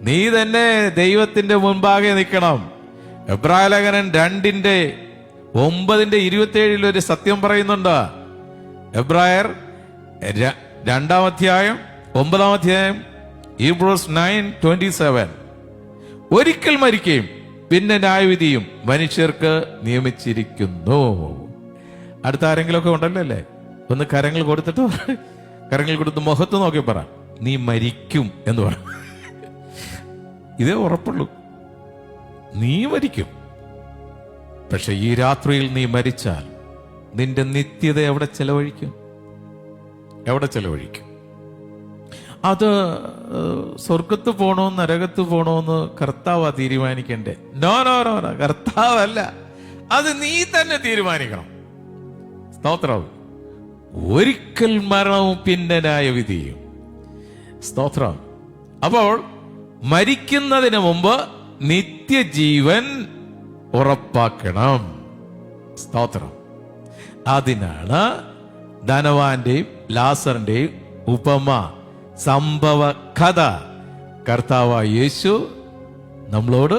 നീ തന്നെ ദൈവത്തിന്റെ മുൻപാകെ നിൽക്കണം. എബ്രായലേഖനം 2:9-27 ഒരു സത്യം പറയുന്നുണ്ട്. എബ്രായർ 2-9 ഹീബ്രൂസ് 9:27 ഒരിക്കൽ മരിക്കുകയും പിന്നെ ന്യായവിധിയും മനുഷ്യർക്ക് നിയമിച്ചിരിക്കുന്നു. അടുത്ത ആരെങ്കിലുമൊക്കെ ഉണ്ടല്ലോ അല്ലേ? ഒന്ന് കരങ്ങൾ കൊടുത്തിട്ട്, കരങ്ങൾ കൊടുത്ത് മുഖത്ത് നോക്കി പറ, നീ മരിക്കും എന്ന് പറ. ഇതേ ഉറപ്പുള്ളൂ, നീ മരിക്കും. പക്ഷെ ഈ രാത്രിയിൽ നീ മരിച്ചാൽ നിന്റെ നിത്യത എവിടെ ചെലവഴിക്കും? എവിടെ ചെലവഴിക്കും? അത് സ്വർഗത്ത് പോണോ നരകത്ത് പോണോന്ന് കർത്താവാ തീരുമാനിക്കണ്ടേ? നോ നോ നോ നോ, കർത്താവല്ല, അത് നീ തന്നെ തീരുമാനിക്കണം. സ്തോത്രം. ഒരിക്കൽ മരണവും പിന്നെ ന്യായവിധിയും. സ്തോത്രം. അപ്പോൾ മരിക്കുന്നതിന് മുമ്പ് നിത്യജീവൻ ഉറപ്പാക്കണം. സ്തോത്രം. അതിനാണ് ധനവാന്റെയും ലാസറിന്റെയും ഉപമ സംഭവ കഥ കർത്താവായ യേശു നമ്മളോട്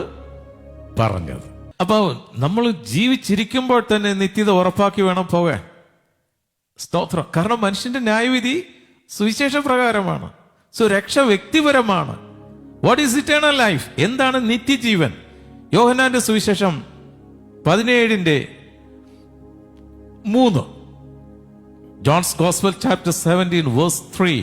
പറഞ്ഞത്. അപ്പൊ നമ്മൾ ജീവിച്ചിരിക്കുമ്പോൾ തന്നെ നിത്യത ഉറപ്പാക്കി വേണം പോകാൻ. സ്തോത്രം. കാരണം മനുഷ്യന്റെ ന്യായവിധി സുവിശേഷ പ്രകാരമാണ്. രക്ഷ വ്യക്തിപരമാണ്. What is eternal life? എന്താണ് നിത്യജീവൻ? യോഹന്നാന്റെ സുവിശേഷം 17:3, ജോൺസ് ഗോസ്പൽ ചാപ്റ്റർ 17:3.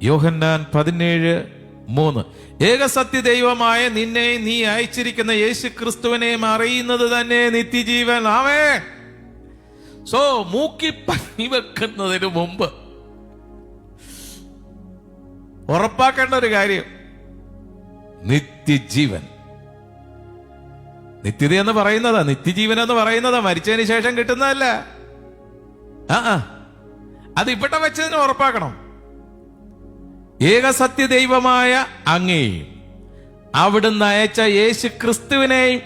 യോഹന്നാൻ 17:3. ഏകസത്യ ദൈവമായ നിന്നെ നീ അയച്ചിരിക്കുന്ന യേശു ക്രിസ്തുവിനെയും അറിയുന്നത് തന്നെ നിത്യജീവൻ. ആമേൻ. മൂക്കി പനി വെക്കുന്നതിന് മുമ്പ് ഉറപ്പാക്കേണ്ട ഒരു കാര്യം നിത്യജീവൻ. നിത്യത എന്ന് പറയുന്നതാ, നിത്യജീവൻ എന്ന് പറയുന്നതാ മരിച്ചതിന് ശേഷം കിട്ടുന്നതല്ല. അത് ഇവിടെ വെച്ചതിന് ഉറപ്പാക്കണം. ഏകസത്യ ദൈവമായ അങ്ങയെയും അവിടുന്ന് അയച്ച യേശു ക്രിസ്തുവിനെയും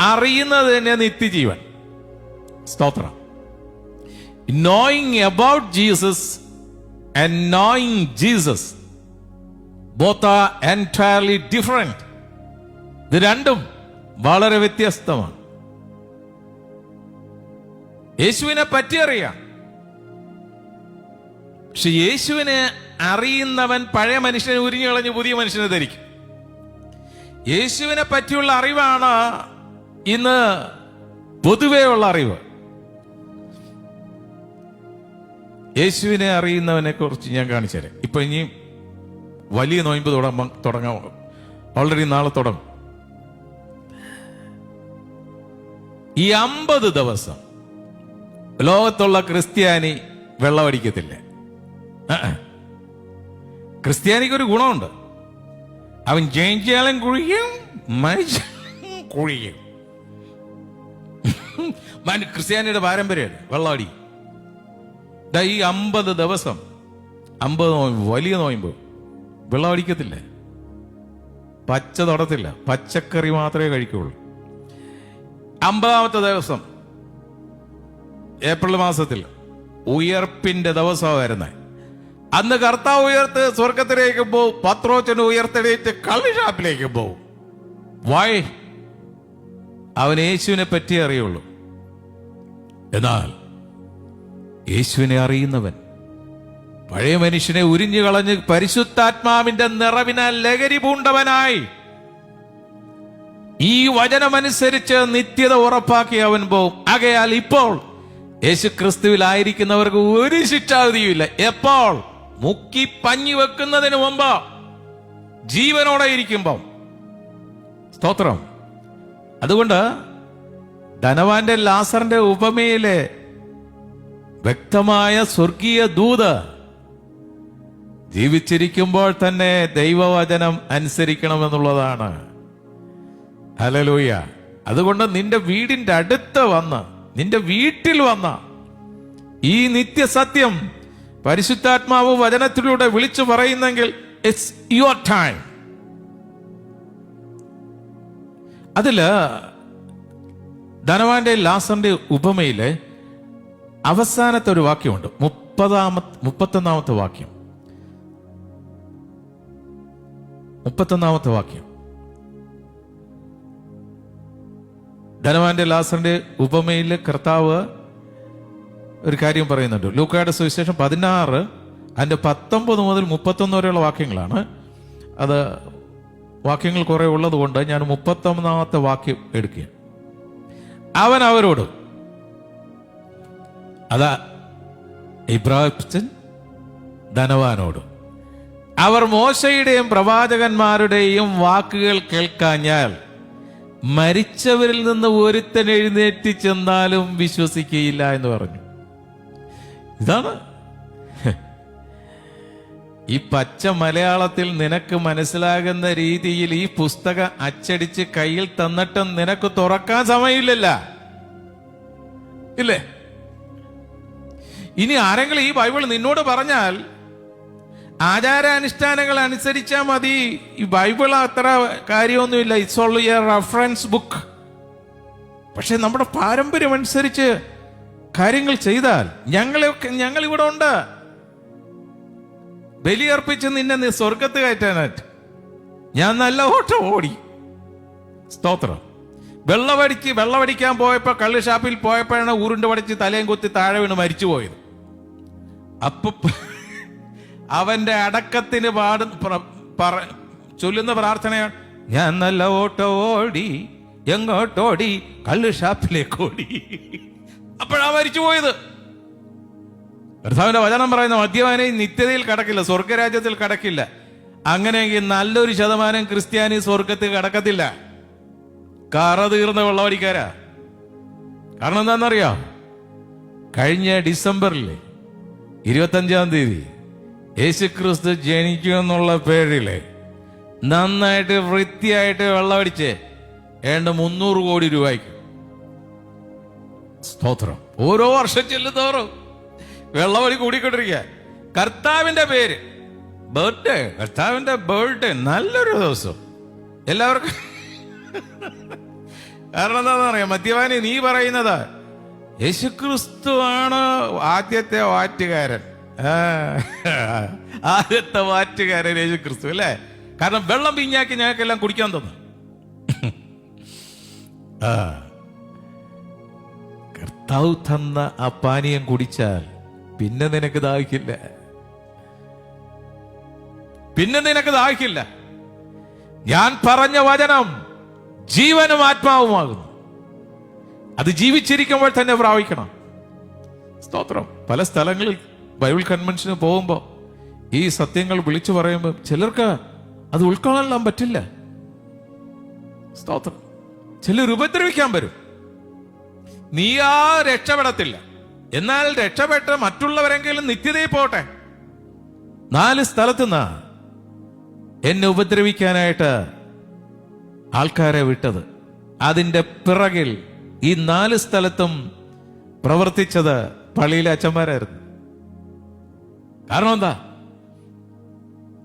അറിയുന്നത് തന്നെ നിത്യജീവൻ. സ്തോത്രം. Knowing about Jesus and knowing Jesus both are entirely different. ഇത് രണ്ടും വളരെ വ്യത്യസ്തമാണ്. യേശുവിനെ പറ്റി അറിയാം, പക്ഷെ യേശുവിനെ അറിയുന്നവൻ പഴയ മനുഷ്യനെ ഉരിഞ്ഞു കളഞ്ഞ് പുതിയ മനുഷ്യനെ ധരിക്കും. യേശുവിനെ പറ്റിയുള്ള അറിവാണ് ഇന്ന് പൊതുവേ ഉള്ള അറിവ്. യേശുവിനെ അറിയുന്നവനെ കുറിച്ച് ഞാൻ കാണിച്ചു തരാം. ഇപ്പൊ ഇനി വലിയ നോയമ്പ് തുടങ്ങാം. ഓൾറെഡി നാളെ തുടങ്ങും. ഈ 50 ദിവസം ലോകത്തുള്ള ക്രിസ്ത്യാനി വെള്ളമടിക്കത്തില്ല. ക്രിസ്ത്യാനിക്കൊരു ഗുണമുണ്ട്, അവൻ ജയിച്ചാലും കുഴിയും മരിച്ചാലും കുഴിയും. ക്രിസ്ത്യാനിയുടെ പാരമ്പര്യമാണ് വെള്ളമടി. ഈ 50 ദിവസം 50 നോയമ്പ്, വലിയ നോയമ്പ്, വെള്ളം അടിക്കത്തില്ല, പച്ച തൊടത്തില്ല, പച്ചക്കറി മാത്രമേ കഴിക്കുള്ളൂ. 50ാമത്തെ ദിവസം ഏപ്രിൽ മാസത്തിൽ ഉയർപ്പിന്റെ ദിവസമാണ് വരുന്നത്. അന്ന് കർത്താവ് ഉയർത്ത് സ്വർഗത്തിലേക്ക് പോവും. പത്രോച്ചന് ഉയർത്തെണീറ്റ് കള്ള് ഷാപ്പിലേക്ക് പോവും. വൈ? അവൻ യേശുവിനെ പറ്റി അറിയുള്ളൂ. എന്നാൽ യേശുവിനെ അറിയുന്നവൻ പഴയ മനുഷ്യനെ ഉരിഞ്ഞു കളഞ്ഞ് പരിശുദ്ധാത്മാവിന്റെ നിറവിനാൽ ലഹരി പൂണ്ടവനായി ഈ വചനമനുസരിച്ച് നിത്യത ഉറപ്പാക്കി അവൻ പോവും. ആകയാൽ ഇപ്പോൾ യേശു ക്രിസ്തുവിലായിരിക്കുന്നവർക്ക് ഒരു ശിക്ഷാവിധിയുമില്ല. എപ്പോൾ? മുക്കി പഞ്ഞി വെക്കുന്നതിന് മുമ്പ്, ജീവനോടെ ഇരിക്കുമ്പം. സ്തോത്രം. അതുകൊണ്ട് ധനവാന്റെ ലാസറിന്റെ ഉപമയിലെ വ്യക്തമായ സ്വർഗീയ ദൂത് ജീവിച്ചിരിക്കുമ്പോൾ തന്നെ ദൈവവചനം അനുസരിക്കണമെന്നുള്ളതാണ്. ഹല്ലേലൂയ. അതുകൊണ്ട് നിന്റെ വീടിന്റെ അടുത്ത് വന്ന്, നിന്റെ വീട്ടിൽ വന്ന ഈ നിത്യസത്യം പരിശുദ്ധാത്മാവ് വചനത്തിലൂടെ വിളിച്ചു പറയുന്നെങ്കിൽ ഇറ്റ്സ് യുവർ ടൈം. അതില് ധനവാന്റെ ലാസറിന്റെ ഉപമയിലെ അവസാനത്തെ ഒരു വാക്യമുണ്ട്. 31 വാക്യം. 31 വാക്യം. ധനവാന്റെ ലാസറിന്റെ ഉപമയിൽ കർത്താവ് ഒരു കാര്യം പറയുന്നുണ്ട്. ലൂക്കായുടെ സുവിശേഷം 16 അതിന്റെ 19 മുതൽ 31 വരെയുള്ള വാക്യങ്ങളാണ്. അത് വാക്യങ്ങൾ കുറെ ഉള്ളത് കൊണ്ട് ഞാൻ 31 വാക്യം എടുക്കുക. അവൻ അവരോട്, അതാ ഇബ്രാഹിം ധനവാനോട്, അവർ മോശയുടെയും പ്രവാചകന്മാരുടെയും വാക്കുകൾ കേൾക്കാഞ്ഞാൽ മരിച്ചവരിൽ നിന്ന് ഒരുത്തൻ എഴുന്നേറ്റ് ചെന്നാലും വിശ്വസിക്കുകയില്ല എന്ന് പറഞ്ഞു. ഇതാണ് ഈ പച്ച മലയാളത്തിൽ നിനക്ക് മനസ്സിലാകുന്ന രീതിയിൽ ഈ പുസ്തകം അച്ചടിച്ച് കയ്യിൽ തന്നിട്ടും നിനക്ക് തുറക്കാൻ സമയമില്ലല്ല, ഇല്ലേ? ഇനി ആരെങ്കിലും ഈ ബൈബിൾ നിന്നോട് പറഞ്ഞാൽ ആചാരാനുഷ്ഠാനങ്ങൾ അനുസരിച്ചാൽ മതി, ഈ ബൈബിൾ അത്ര കാര്യമൊന്നുമില്ല, it's only A reference book. പക്ഷെ നമ്മുടെ പാരമ്പര്യം അനുസരിച്ച് കാര്യങ്ങൾ ചെയ്താൽ ഞങ്ങൾ ഇവിടെ ഉണ്ട്. ബലിയർപ്പിച്ച് നിന്നെ സ്വർഗത്ത് കയറ്റാനായിട്ട് ഞാൻ നല്ല ഓട്ടം ഓടി. സ്തോത്രം. വെള്ളമടിക്കാൻ പോയപ്പോ കള്ള് ഷാപ്പിൽ പോയപ്പോഴാണ് ഉരുണ്ട് പടിച്ച് തലയും കുത്തി താഴെ വീണ് മരിച്ചു പോയത്. അപ്പൊ അവന്റെ അടക്കത്തിന് ചൊല്ലുന്ന പ്രാർത്ഥനയാണ്, ഞാൻ നല്ല ഓട്ടം ഓടി, എങ്ങോട്ടോടി? കള്ള് ഷാപ്പിലേക്ക് ഓടി. അപ്പോഴാ മരിച്ചു പോയത്. കർത്താവിന്റെ വചനം പറയുന്ന മദ്യപാനി നിത്യതയിൽ കടക്കില്ല, സ്വർഗരാജ്യത്തിൽ കടക്കില്ല. അങ്ങനെയെങ്കിൽ നല്ലൊരു ശതമാനം ക്രിസ്ത്യാനി സ്വർഗത്തിൽ കടക്കത്തില്ല. കറ തീർന്ന വെള്ളമടിക്കാരാ. കാരണം എന്താണെന്നറിയാം? കഴിഞ്ഞ ഡിസംബറിൽ 25-ാം തീയതി യേശുക്രിസ്തു ജനിക്കുമെന്നുള്ള പേരില് നന്നായിട്ട് വൃത്തിയായിട്ട് വെള്ളമടിച്ച് 300 കോടി രൂപയ്ക്ക്. സ്തോത്രം. ഓരോ വർഷം ചെല്ലുന്നോറും വെള്ളമടി കൂടിക്കൊണ്ടിരിക്കുക. കർത്താവിന്റെ പേര്, ബർത്ത്ഡേ, കർത്താവിന്റെ ബർത്ത്ഡേ, നല്ലൊരു ദിവസം എല്ലാവർക്കും. കാരണം എന്താണെന്ന് അറിയാം? മദ്യപാനി നീ പറയുന്നത് യേശുക്രിസ്തു ആണ് ആദ്യത്തെ വാറ്റുകാരൻ. ആദ്യത്തെ വാറ്റുകാരൻ യേശുക്രിസ്തു അല്ലേ? കാരണം വെള്ളം പിഞ്ഞാക്കി ഞങ്ങൾക്കെല്ലാം കുടിക്കാൻ തോന്നും. കർത്താവ് തന്ന ആ പാനീയം കുടിച്ചാൽ പിന്നെ നിനക്ക് ദാഹിക്കില്ല, പിന്നെ നിനക്ക് ദാഹിക്കില്ല. ഞാൻ പറഞ്ഞ വചനം ജീവനും ആത്മാവുമാകുന്നു. അത് ജീവിച്ചിരിക്കുമ്പോൾ തന്നെ പ്രാപിക്കണം. സ്തോത്രം. പല സ്ഥലങ്ങളിൽ ബൈബിൾ കൺവെൻഷന് പോകുമ്പോൾ ഈ സത്യങ്ങൾ വിളിച്ചു പറയുമ്പോൾ ചിലർക്ക് അത് ഉൾക്കൊള്ളാൻ പറ്റില്ല. സ്തോത്രം. ചിലർ ഉപദ്രവിക്കാൻ വരും. നീയാ രക്ഷപ്പെടത്തില്ല. എന്നാൽ രക്ഷപ്പെട്ട് മറ്റുള്ളവരെങ്കിലും നിത്യതയിൽ പോട്ടെ. 4 സ്ഥലത്തുനിന്ന് എന്നെ ഉപദ്രവിക്കാനായിട്ട് ആൾക്കാരെ വിട്ടത്. അതിന്റെ പിറകിൽ ഈ 4 സ്ഥലത്തും പ്രവർത്തിച്ചത് പള്ളിയിലെ അച്ഛന്മാരായിരുന്നു. കാരണം എന്താ?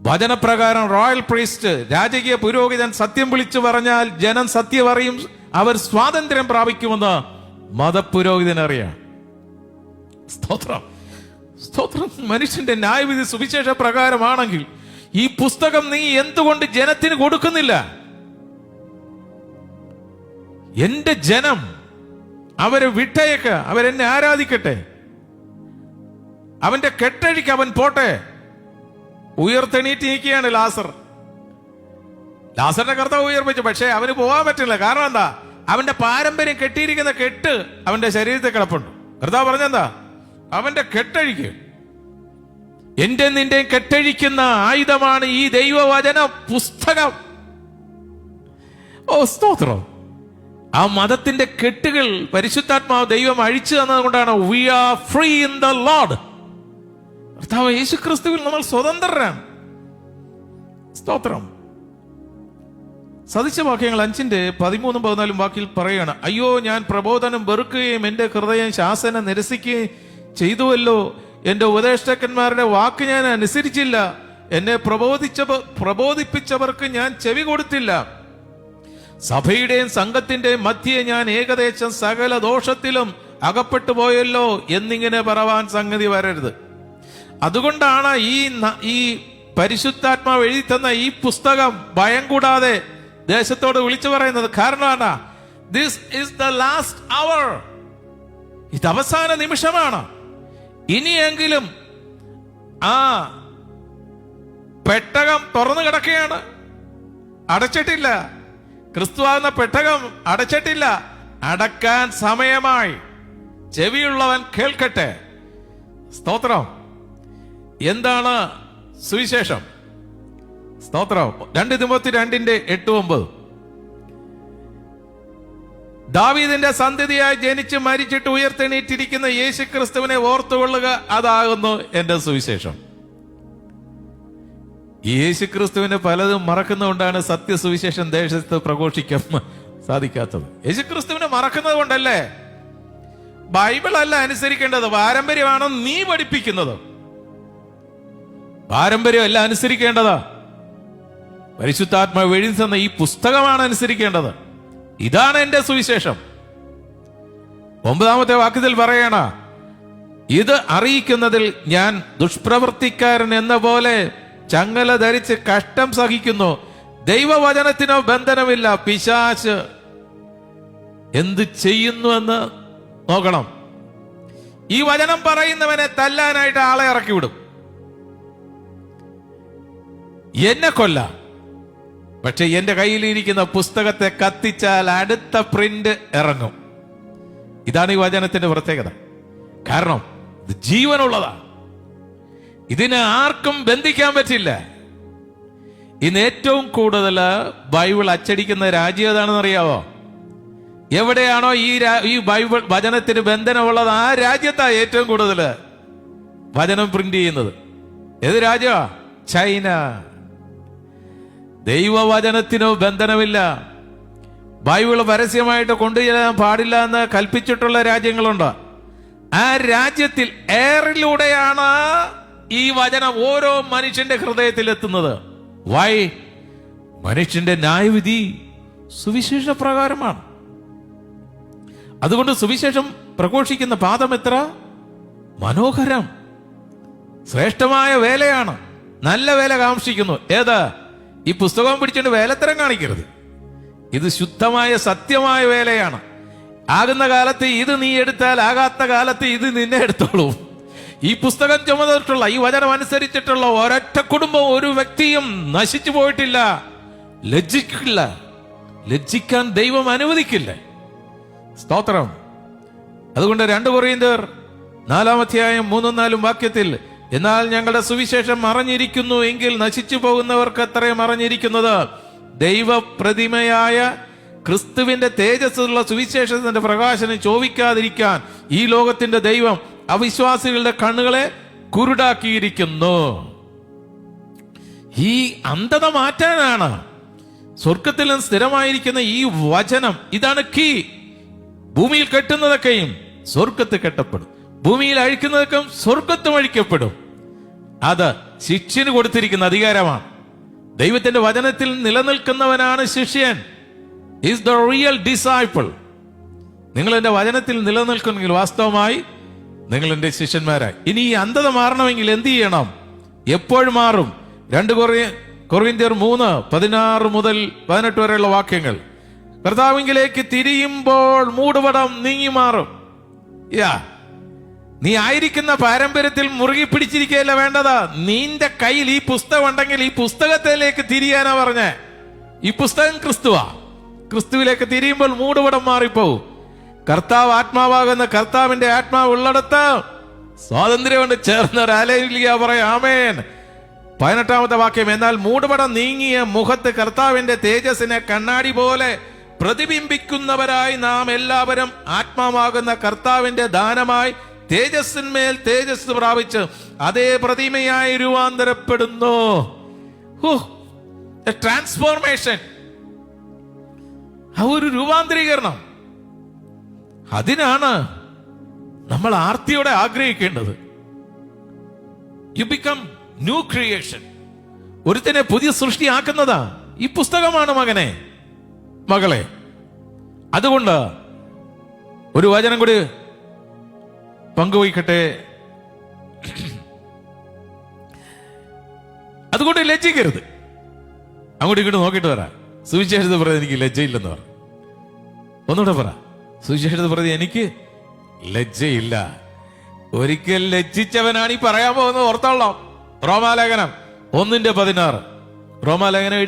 വചനപ്രകാരം റോയൽ പ്രീസ്റ്റ്, രാജകീയ പുരോഹിതൻ സത്യം വിളിച്ചു പറഞ്ഞാൽ ജനം സത്യം അറിയും, അവർ സ്വാതന്ത്ര്യം പ്രാപിക്കുമെന്ന് മതപുരോഹിതനറിയാം. സ്തോത്രം. സ്തോത്രം. മനുഷ്യന്റെ ന്യായവിധി സുവിശേഷ പ്രകാരമാണെങ്കിൽ ഈ പുസ്തകം നീ എന്തുകൊണ്ട് ജനത്തിന് കൊടുക്കുന്നില്ല? എന്റെ ജനം അവരെ വിട്ടേക്ക്, അവരെന്നെ ആരാധിക്കട്ടെ, അവന്റെ കെട്ടഴിക്ക് അവൻ പോട്ടെ. ഉയർത്തെണീറ്റ് നിൽക്കുകയാണ് ലാസറിന്റെ കർത്താവ് ഉയർപ്പിച്ചു. പക്ഷെ അവന് പോകാൻ പറ്റില്ല. കാരണം എന്താ? അവന്റെ പാരമ്പര്യം കെട്ടിയിരിക്കുന്ന കെട്ട് അവന്റെ ശരീരത്തിൽ കിടപ്പുണ്ട്. കർത്താവ് പറഞ്ഞെന്താ? അവന്റെ കെട്ടഴിക്ക്. എന്റെ നിന്റെ കെട്ടഴിക്കുന്ന ആയുധമാണ് ഈ ദൈവവചന പുസ്തകം. ഓ സ്തോത്രം! ആ മതത്തിന്റെ കെട്ടുകൾ പരിശുദ്ധാത്മാവ് ദൈവം അഴിച്ചു തന്നതുകൊണ്ടാണ് we are free in the Lord. കർത്താവ് യേശു ക്രിസ്തുവിൽ നമ്മൾ സ്വതന്ത്രരാണ്. സ്തോത്രം! സദൃശവാക്യങ്ങൾ 5:13-14 വാക്കിൽ പറയാണ്, അയ്യോ, ഞാൻ പ്രബോധനം വെറുക്കുകയും എന്റെ ഹൃദയം ശാസന നിരസിക്കുകയും ചെയ്തുവല്ലോ. എന്റെ ഉപദേഷ്ടാക്കന്മാരുടെ വാക്ക് ഞാൻ അനുസരിച്ചില്ല. എന്നെ പ്രബോധിപ്പിച്ചവർക്ക് ഞാൻ ചെവി കൊടുത്തില്ല. സഭയുടെയും സംഘത്തിന്റെയും മധ്യേ ഞാൻ ഏകദേശം സകല ദോഷത്തിലും അകപ്പെട്ടു പോയല്ലോ എന്നിങ്ങനെ പറവാൻ സംഗതി വരരുത്. അതുകൊണ്ടാണ് ഈ പരിശുദ്ധാത്മാവ് എഴുതി തന്ന ഈ പുസ്തകം ഭയം കൂടാതെ ദേശത്തോട് വിളിച്ചു പറയുന്നത്. കാരണമാണ്, ദിസ് ഈസ് ദ ലാസ്റ്റ് അവർ. ഇത് അവസാന നിമിഷമാണ്. ഇനിയെങ്കിലും ആ പെട്ടകം തുറന്നു കിടക്കുകയാണ്, അടച്ചിട്ടില്ല. ക്രിസ്തുവാകുന്ന പെട്ടകം അടച്ചിട്ടില്ല, അടക്കാൻ സമയമായി. ചെവിയുള്ളവൻ കേൾക്കട്ടെ. സ്തോത്രം! എന്താണ് സുവിശേഷം? സ്തോത്രം! 2 തിമോത്തി 2:8-9 ദാവീദിന്റെ സന്തതിയായി ജനിച്ച് മരിച്ചിട്ട് ഉയർത്തെണീറ്റിരിക്കുന്ന യേശു ക്രിസ്തുവിനെ ഓർത്തുകൊള്ളുക, അതാകുന്നു എന്റെ സുവിശേഷം. യേശു ക്രിസ്തുവിനെ പലതും മറക്കുന്നതുകൊണ്ടാണ് സത്യസുവിശേഷം ദേശത്ത് പ്രഘോഷിക്കാൻ സാധിക്കാത്തത്. യേശു ക്രിസ്തുവിനെ മറക്കുന്നത് കൊണ്ടല്ലേ. ബൈബിൾ അല്ല അനുസരിക്കേണ്ടത്, പാരമ്പര്യമാണ് നീ പഠിപ്പിക്കുന്നത്. പാരമ്പര്യമല്ല അനുസരിക്കേണ്ടത്, പരിശുദ്ധാത്മാവ് എഴുതി തന്ന ഈ പുസ്തകമാണ് അനുസരിക്കേണ്ടത്. ഇതാണ് എന്റെ സുവിശേഷം. 9-ാമത്തെ വാക്യത്തിൽ പറയണ, ഇത് അറിയിക്കുന്നതിൽ ഞാൻ ദുഷ്പ്രവർത്തിക്കാരൻ എന്ന പോലെ ചങ്ങല ധരിച്ച് കഷ്ടം സഹിക്കുന്നു. ദൈവവചനത്തിനോ ബന്ധനമില്ല. പിശാച് എന്ത് ചെയ്യുന്നുവെന്ന് നോക്കണം. ഈ വചനം പറയുന്നവനെ തല്ലാനായിട്ട് ആളെ ഇറക്കി വിടും, എന്നെ കൊല്ലാം. പക്ഷെ എന്റെ കയ്യിലിരിക്കുന്ന പുസ്തകത്തെ കത്തിച്ചാൽ അടുത്ത പ്രിന്റ് ഇറങ്ങും. ഇതാണ് ഈ വചനത്തിന്റെ പ്രത്യേകത. കാരണം ഇത് ജീവനുള്ളതാണ്. ഇതിനെ ആർക്കും ബന്ധിക്കാൻ പറ്റില്ല. ഇന്ന് ഏറ്റവും കൂടുതൽ ബൈബിൾ അച്ചടിക്കുന്ന രാജ്യം ഏതാണെന്ന് അറിയാവോ? എവിടെയാണോ ഈ ബൈബിൾ വചനത്തിന് ബന്ധനമുള്ളത് ആ രാജ്യത്താ ഏറ്റവും കൂടുതൽ വചനം പ്രിന്റ് ചെയ്യുന്നത്. ഏത് രാജ്യമാ? ചൈന. ദൈവവചനത്തിനോ ബന്ധനമില്ല. ബൈബിൾ പരസ്യമായിട്ട് കൊണ്ടുചെല്ലാൻ പാടില്ല എന്ന് കൽപ്പിച്ചിട്ടുള്ള രാജ്യങ്ങളുണ്ട്. ആ രാജ്യത്തിൽ എയറിലൂടെയാണ് ഈ വചനം ഓരോ മനുഷ്യന്റെ ഹൃദയത്തിൽ എത്തുന്നത്. വൈ? മനുഷ്യന്റെ ന്യായവിധി സുവിശേഷ പ്രകാരമാണ്. അതുകൊണ്ട് സുവിശേഷം പ്രഘോഷിക്കുന്ന പാദം എത്ര മനോഹരം, ശ്രേഷ്ഠമായ വേലയാണ്. നല്ല വേല കാംക്ഷിക്കുന്നു. ഏതാ? ഈ പുസ്തകം പിടിച്ചുകൊണ്ട് വേലത്തരം കാണിക്കരുത്. ഇത് ശുദ്ധമായ സത്യമായ വേലയാണ്. ആകുന്ന കാലത്ത് ഇത് നീ എടുത്താൽ ആകാത്ത കാലത്ത് ഇത് നിന്നെ എടുത്തോളൂ. ഈ പുസ്തകം ചുമന്നിട്ടുള്ള, ഈ വചനം അനുസരിച്ചിട്ടുള്ള ഒരൊറ്റ കുടുംബം, ഒരു വ്യക്തിയും നശിച്ചു പോയിട്ടില്ല. ലജ്ജിക്കില്ല, ലജ്ജിക്കാൻ ദൈവം അനുവദിക്കില്ല. സ്തോത്രം! അതുകൊണ്ട് 2 കൊരിന്ത്യർ 4-ാം വാക്യത്തിൽ, എന്നാൽ ഞങ്ങളുടെ സുവിശേഷം മറഞ്ഞിരിക്കുന്നു എങ്കിൽ നശിച്ചു പോകുന്നവർക്ക് അത്രയും മറഞ്ഞിരിക്കുന്നത് ദൈവപ്രതിമയായ ക്രിസ്തുവിന്റെ തേജസ്സുള്ള സുവിശേഷത്തിന്റെ പ്രകാശനം ചോദിക്കാതിരിക്കാൻ ഈ ലോകത്തിന്റെ ദൈവം അവിശ്വാസികളുടെ കണ്ണുകളെ കുരുടാക്കിയിരിക്കുന്നു. ഈ അന്ധത മാറ്റാനാണ് സ്വർഗത്തിലും സ്ഥിരമായിരിക്കുന്ന ഈ വചനം. ഇതാണ് കീ. ഭൂമിയിൽ കെട്ടുന്നതൊക്കെയും സ്വർഗത്ത് കെട്ടപ്പെടും, ഭൂമിയിൽ അഴിക്കുന്നതൊക്കെ സ്വർഗത്തും അഴിക്കപ്പെടും. അത് ശിഷ്യന് കൊടുത്തിരിക്കുന്ന അധികാരമാണ്. ദൈവത്തിന്റെ വചനത്തിൽ നിലനിൽക്കുന്നവനാണ് ശിഷ്യൻ. Is the real disciple. നിങ്ങൾ എന്റെ വചനത്തിൽ നിലനിൽക്കുന്നെങ്കിൽ വാസ്തവമായി നിങ്ങൾ എന്റെ ശിഷ്യന്മാരായി. ഇനി ഈ അന്ധത മാറണമെങ്കിൽ എന്ത് ചെയ്യണം? എപ്പോഴും മാറും. 2 കൊരിന്ത്യർ 3:16-18 വരെയുള്ള വാക്യങ്ങൾ. കർത്താവിങ്കിലേക്ക് തിരിയുമ്പോൾ മൂടുപടം നീങ്ങി മാറും. നീ ആയിരിക്കുന്ന പാരമ്പര്യത്തിൽ മുറുകി പിടിച്ചിരിക്കുകയല്ല വേണ്ടതാ. നിന്റെ കയ്യിൽ ഈ പുസ്തകം ഉണ്ടെങ്കിൽ ഈ പുസ്തകത്തിലേക്ക് തിരിയാനാ പറഞ്ഞേ. ഈ പുസ്തകം ക്രിസ്തുവാ. ക്രിസ്തുവിലേക്ക് തിരിയുമ്പോൾ മൂടുപടം മാറിപ്പോവും. കർത്താവ് ആത്മാവാകുന്ന കർത്താവിന്റെ ആത്മാവ് ഉള്ളിടത്ത് സ്വാതന്ത്ര്യം കൊണ്ട് ചേർന്ന ഹല്ലേലൂയ പറയാം. ആമേൻ. 18-ാമത്തെ വാക്യം, എന്നാൽ മൂടുപടം നീങ്ങിയ മുഖത്ത് കർത്താവിന്റെ തേജസ്സിനെ കണ്ണാടി പോലെ പ്രതിബിംബിക്കുന്നവരായി നാം എല്ലാവരും ആത്മാവാകുന്ന കർത്താവിന്റെ ദാനമായി തേജസ്സിന്മേൽ തേജസ് പ്രാപിച്ച് അതേ പ്രതിമയായി രൂപാന്തരപ്പെടുന്നു. ട്രാൻസ്ഫോർമേഷൻ, ആ ഒരു രൂപാന്തരീകരണം, അതിനാണ് നമ്മൾ ആർത്തിയോടെ ആഗ്രഹിക്കേണ്ടത്. You become new creation. ഒരുത്തനെ പുതിയ സൃഷ്ടിയാക്കുന്നതാ ഈ പുസ്തകമാണ് മകനെ, മകളെ. അതുകൊണ്ട് ഒരു വചനം കൂടി പങ്കുവയ്ക്കട്ടെ. അതുകൊണ്ട് ലജ്ജിക്കരുത്. അങ്ങോട്ട് ഇങ്ങോട്ട് നോക്കിയിട്ട് പറ, സുവിശേഷത്തെ പറയുന്നത് എനിക്ക് ലജ്ജയില്ലെന്ന് പറ. ഒന്നുകൂടെ പറ, സുവിശേഷത്തെ പറയുന്നത് എനിക്ക് ലജ്ജയില്ല. ഒരിക്കൽ ലജ്ജിച്ചവനാണ് ഈ പറയാൻ പോകുന്നത്. ഓർത്തോളാം. റോമാലേഖനം 1:16. റോമാലേഖനം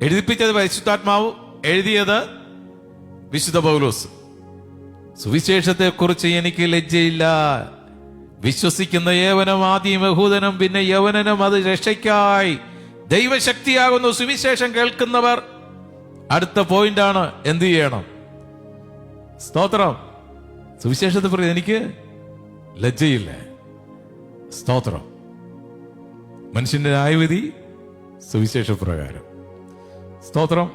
എഴുതിപ്പിച്ചത് പരിശുദ്ധാത്മാവ്, എഴുതിയത് വിശുദ്ധ പൗലോസ്. സുവിശേഷത്തെ കുറിച്ച് എനിക്ക് ലജ്ജയില്ല. വിശ്വസിക്കുന്ന യവനം ആദ്യം യഹൂദനും പിന്നെ യവനനും അത് രക്ഷയ്ക്കായി ദൈവശക്തിയാകുന്ന സുവിശേഷം കേൾക്കുന്നവർ. അടുത്ത പോയിന്റാണ്, എന്ത് ചെയ്യണം? സ്തോത്രം. സുവിശേഷത്തെ പറയും എനിക്ക് ലജ്ജയില്ല. സ്തോത്രം. മനുഷ്യന്റെ ന്യായവിധി സുവിശേഷ പ്രകാരം. സ്തോത്രം.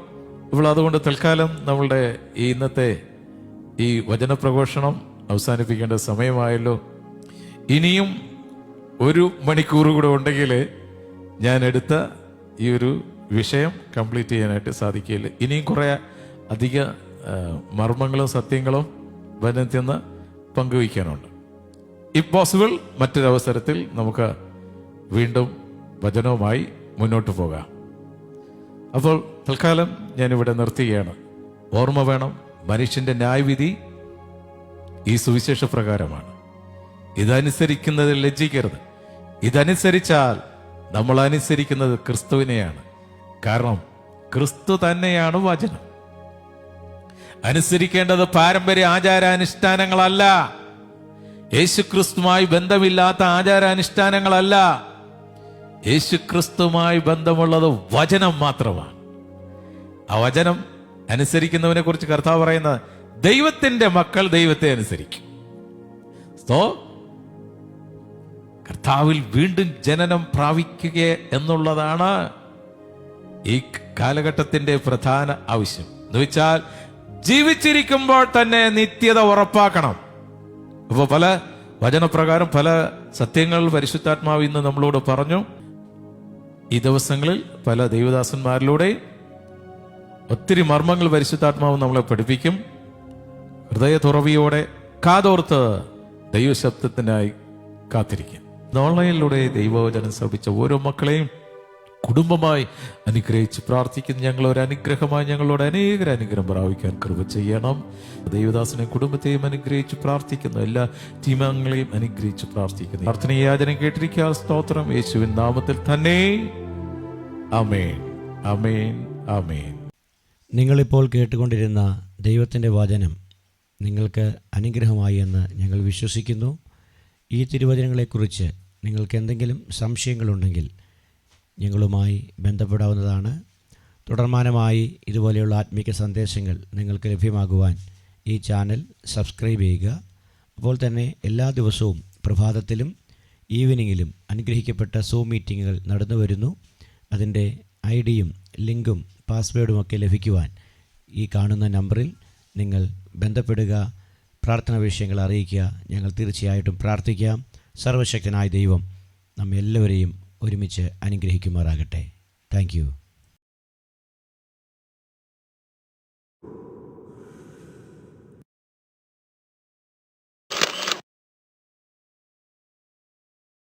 ഇപ്പോൾ അതുകൊണ്ട് തൽക്കാലം നമ്മളുടെ ഈ ഇന്നത്തെ ഈ വചനപ്രഘോഷണം അവസാനിപ്പിക്കേണ്ട സമയമായല്ലോ. ഇനിയും 1 മണിക്കൂർ കൂടെ ഉണ്ടെങ്കിൽ ഞാൻ എടുത്ത ഈ ഒരു വിഷയം കംപ്ലീറ്റ് ചെയ്യാനായിട്ട് സാധിക്കില്ല. ഇനിയും കുറേ അധിക മർമ്മങ്ങളും സത്യങ്ങളും വചനത്തിൽ നിന്ന് പങ്കുവയ്ക്കാനുണ്ട്. ഇഫ് പോസിബിൾ മറ്റൊരവസരത്തിൽ നമുക്ക് വീണ്ടും വചനവുമായി മുന്നോട്ട് പോകാം. അപ്പോൾ തൽക്കാലം ഞാനിവിടെ നിർത്തുകയാണ്. ഓർമ്മ വേണം, മനുഷ്യന്റെ ന്യായവിധി ഈ സുവിശേഷ പ്രകാരമാണ്. ഇതനുസരിക്കുന്നതിൽ ലജ്ജിക്കരുത്. ഇതനുസരിച്ചാൽ നമ്മൾ അനുസരിക്കുന്നത് ക്രിസ്തുവിനെയാണ്. കാരണം ക്രിസ്തു തന്നെയാണ് വചനം. അനുസരിക്കേണ്ടത് പാരമ്പര്യ ആചാരാനുഷ്ഠാനങ്ങളല്ല, യേശുക്രിസ്തുമായി ബന്ധമില്ലാത്ത ആചാരാനുഷ്ഠാനങ്ങളല്ല. യേശുക്രിസ്തുമായി ബന്ധമുള്ളത് വചനം മാത്രമാണ്. ആ വചനം അനുസരിക്കുന്നവനെ കുറിച്ച് കർത്താവ് പറയുന്നത്, ദൈവത്തിന്റെ മക്കൾ ദൈവത്തെ അനുസരിക്കും. സോ കർത്താവിൽ വീണ്ടും ജനനം പ്രാപിക്കുക എന്നുള്ളതാണ് ഈ കാലഘട്ടത്തിന്റെ പ്രധാന ആവശ്യം. എന്ന് വെച്ചാൽ ജീവിച്ചിരിക്കുമ്പോൾ തന്നെ നിത്യത ഉറപ്പാക്കണം. അപ്പോൾ പല വചനപ്രകാരം പല സത്യങ്ങൾ പരിശുദ്ധാത്മാവ് ഇന്ന് നമ്മളോട് പറഞ്ഞു. ഈ ദിവസങ്ങളിൽ പല ദൈവദാസന്മാരിലൂടെയും ഒത്തിരി മർമ്മങ്ങൾ പരിശുദ്ധാത്മാവ് നമ്മളെ പഠിപ്പിക്കും. ഹൃദയ തുറവിയോടെ കാതോർത്ത് ദൈവശബ്ദത്തിനായി കാത്തിരിക്കും. ഓൺലൈനിലൂടെ ദൈവവചനം ശ്രമിച്ച ഓരോ മക്കളെയും കുടുംബമായി അനുഗ്രഹിച്ച് പ്രാർത്ഥിക്കുന്നു. ഞങ്ങളൊരു അനുഗ്രഹമായി ഞങ്ങളോട് അനുഗ്രഹം പ്രാപിക്കാൻ കൃപ ചെയ്യണം. ദൈവദാസനെ കുടുംബത്തെയും അനുഗ്രഹിച്ച് പ്രാർത്ഥിക്കുന്നു. എല്ലാ ടീമംഗങ്ങളെയും അനുഗ്രഹിച്ച് പ്രാർത്ഥിക്കുന്നു. പ്രാർത്ഥന യാചന കേട്ടിരിക്കുക. സ്തോത്രം. യേശുവിൻ നാമത്തിൽ തന്നെ. ആമേൻ, ആമേൻ, ആമേൻ. നിങ്ങളിപ്പോൾ കേട്ടുകൊണ്ടിരുന്ന ദൈവത്തിൻ്റെ വചനം നിങ്ങൾക്ക് അനുഗ്രഹമായി എന്ന് ഞങ്ങൾ വിശ്വസിക്കുന്നു. ഈ തിരുവചനങ്ങളെക്കുറിച്ച് നിങ്ങൾക്ക് എന്തെങ്കിലും സംശയങ്ങളുണ്ടെങ്കിൽ ഞങ്ങളുമായി ബന്ധപ്പെടാവുന്നതാണ്. തുടർമാനമായി ഇതുപോലെയുള്ള ആത്മീക സന്ദേശങ്ങൾ നിങ്ങൾക്ക് ലഭ്യമാകുവാൻ ഈ ചാനൽ സബ്സ്ക്രൈബ് ചെയ്യുക. അപ്പോൾ തന്നെ എല്ലാ ദിവസവും പ്രഭാതത്തിലും ഈവനിങ്ങിലും അനുഗ്രഹിക്കപ്പെട്ട സൂം മീറ്റിങ്ങുകൾ നടന്നു വരുന്നു. അതിൻ്റെ ഐഡിയും ലിങ്കും പാസ്വേഡുമൊക്കെ ലഭിക്കുവാൻ ഈ കാണുന്ന നമ്പറിൽ നിങ്ങൾ ബന്ധപ്പെടുക. പ്രാർത്ഥന വിഷയങ്ങൾ അറിയിക്കുക. ഞങ്ങൾ തീർച്ചയായിട്ടും പ്രാർത്ഥിക്കാം. സർവശക്തനായ ദൈവം നമ്മെല്ലാവരെയും ഒരുമിച്ച് അനുഗ്രഹിക്കുമാറാകട്ടെ. Thank you.